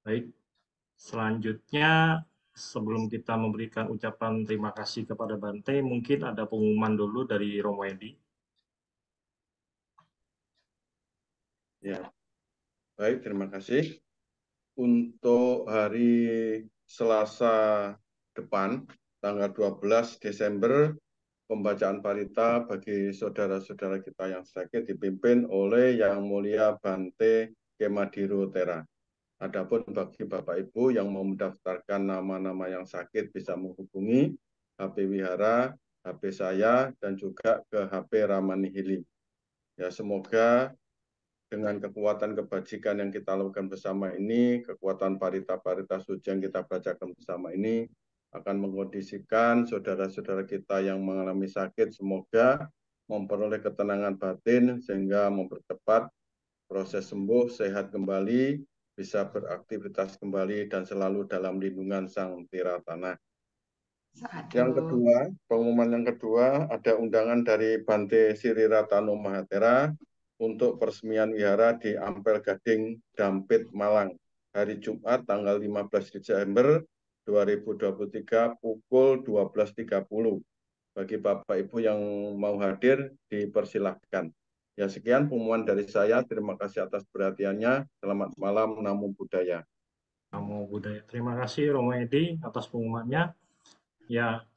Baik, selanjutnya sebelum kita memberikan ucapan terima kasih kepada Bante, mungkin ada pengumuman dulu dari Romo Edi. Ya, baik, terima kasih. Untuk hari Selasa depan, tanggal 12 Desember, pembacaan parita bagi saudara-saudara kita yang sakit dipimpin oleh Yang Mulia Bante Kemadiro Tera. Adapun bagi Bapak Ibu yang mau mendaftarkan nama-nama yang sakit bisa menghubungi HP Wihara, HP saya, dan juga ke HP Ramani Healing. Ya, semoga dengan kekuatan kebajikan yang kita lakukan bersama ini, kekuatan parita-parita suci yang kita bacakan bersama ini, akan mengkondisikan saudara-saudara kita yang mengalami sakit, semoga memperoleh ketenangan batin, sehingga mempercepat proses sembuh, sehat kembali, bisa beraktivitas kembali, dan selalu dalam lindungan Sang Tiratana. Yang kedua, pengumuman yang kedua, ada undangan dari Bante Sri Ratano Mahatera untuk peresmian wihara di Ampel Gading, Dampit, Malang, hari Jumat tanggal 15 Desember 2023 pukul 12.30. Bagi Bapak Ibu yang mau hadir, dipersilahkan. Ya, sekian pengumuman dari saya. Terima kasih atas perhatiannya. Selamat malam, Namo Buddhaya. Namo Buddhaya. Terima kasih Romo Edi atas pengumumannya. Ya,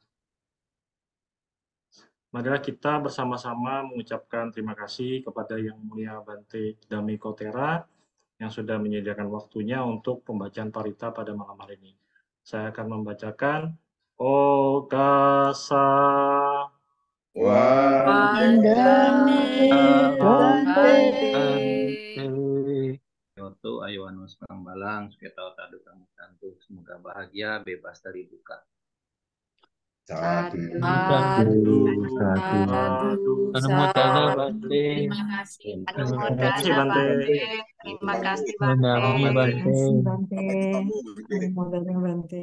marilah kita bersama-sama mengucapkan terima kasih kepada Yang Mulia Bante Dami Kotera yang sudah menyediakan waktunya untuk pembacaan parita pada malam hari ini. Saya akan membacakan Ogasa. Vandami Bante. Yoto Ayowanus Balang, Suketa Tadu Kang Tantu, semoga bahagia, bebas dari duka. Satu. Terima kasih. Terima kasih Bante. Terima kasih Bante.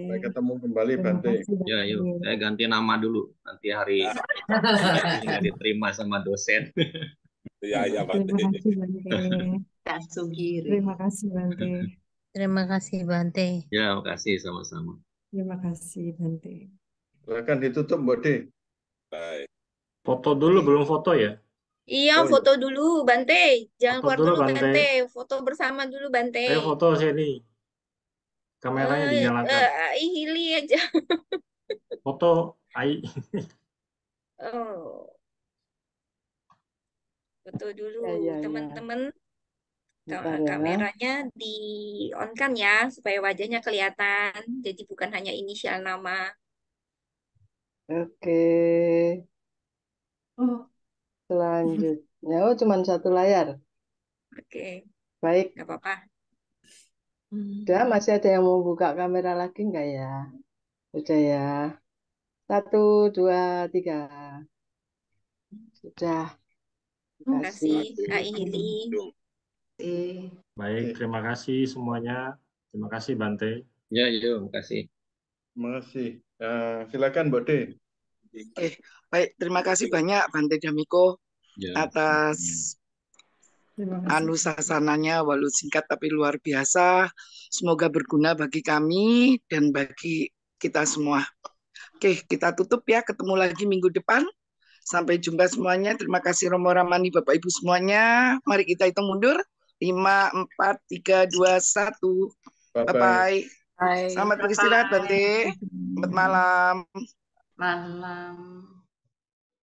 Sampai ketemu kembali Bante. Ya, yuk, saya ganti nama dulu. Nanti hari nggak diterima sama dosen. Iya, Bante. Terima kasih Bante. Kak Sugiri. Terima kasih Bante. Terima kasih Bante. Ya, makasih sama-sama. Terima kasih Bante. Silakan ditutup, Bode. Baik. Foto dulu, belum foto ya? Iya, Oh, foto dulu Bante. Jangan Foto keluar dulu dulu Bante. Bante. Foto bersama dulu Bante. Ayo foto sini. Kameranya dinyalakan. Hili aja. Foto Ai. Oh, foto dulu Ya. teman-teman. Bentar ya. Kameranya di on kan ya supaya wajahnya kelihatan. Jadi bukan hanya inisial nama. Oke. Selanjutnya, cuma satu layar. Oke, Baik. nggak apa-apa. Udah, masih ada yang mau buka kamera lagi nggak ya? Udah ya. 1, 2, 3. Sudah. Terima kasih, Kak Hili. Baik, terima kasih semuanya. Terima kasih Bante. Ya, yuk, makasih. Terima kasih. Silakan, Bode. Baik, terima kasih banyak Bante Damiko Ya. atas Terima kasih. sasananya, walau singkat tapi luar biasa. Semoga berguna bagi kami dan bagi kita semua. Oke, kita tutup ya. Ketemu lagi minggu depan. Sampai jumpa semuanya. Terima kasih Romo Ramani, Bapak Ibu semuanya. Mari kita hitung mundur. 5, 4, 3, 2, 1. Bye-bye. Bye. Selamat beristirahat, Bante. Selamat malam. Malam.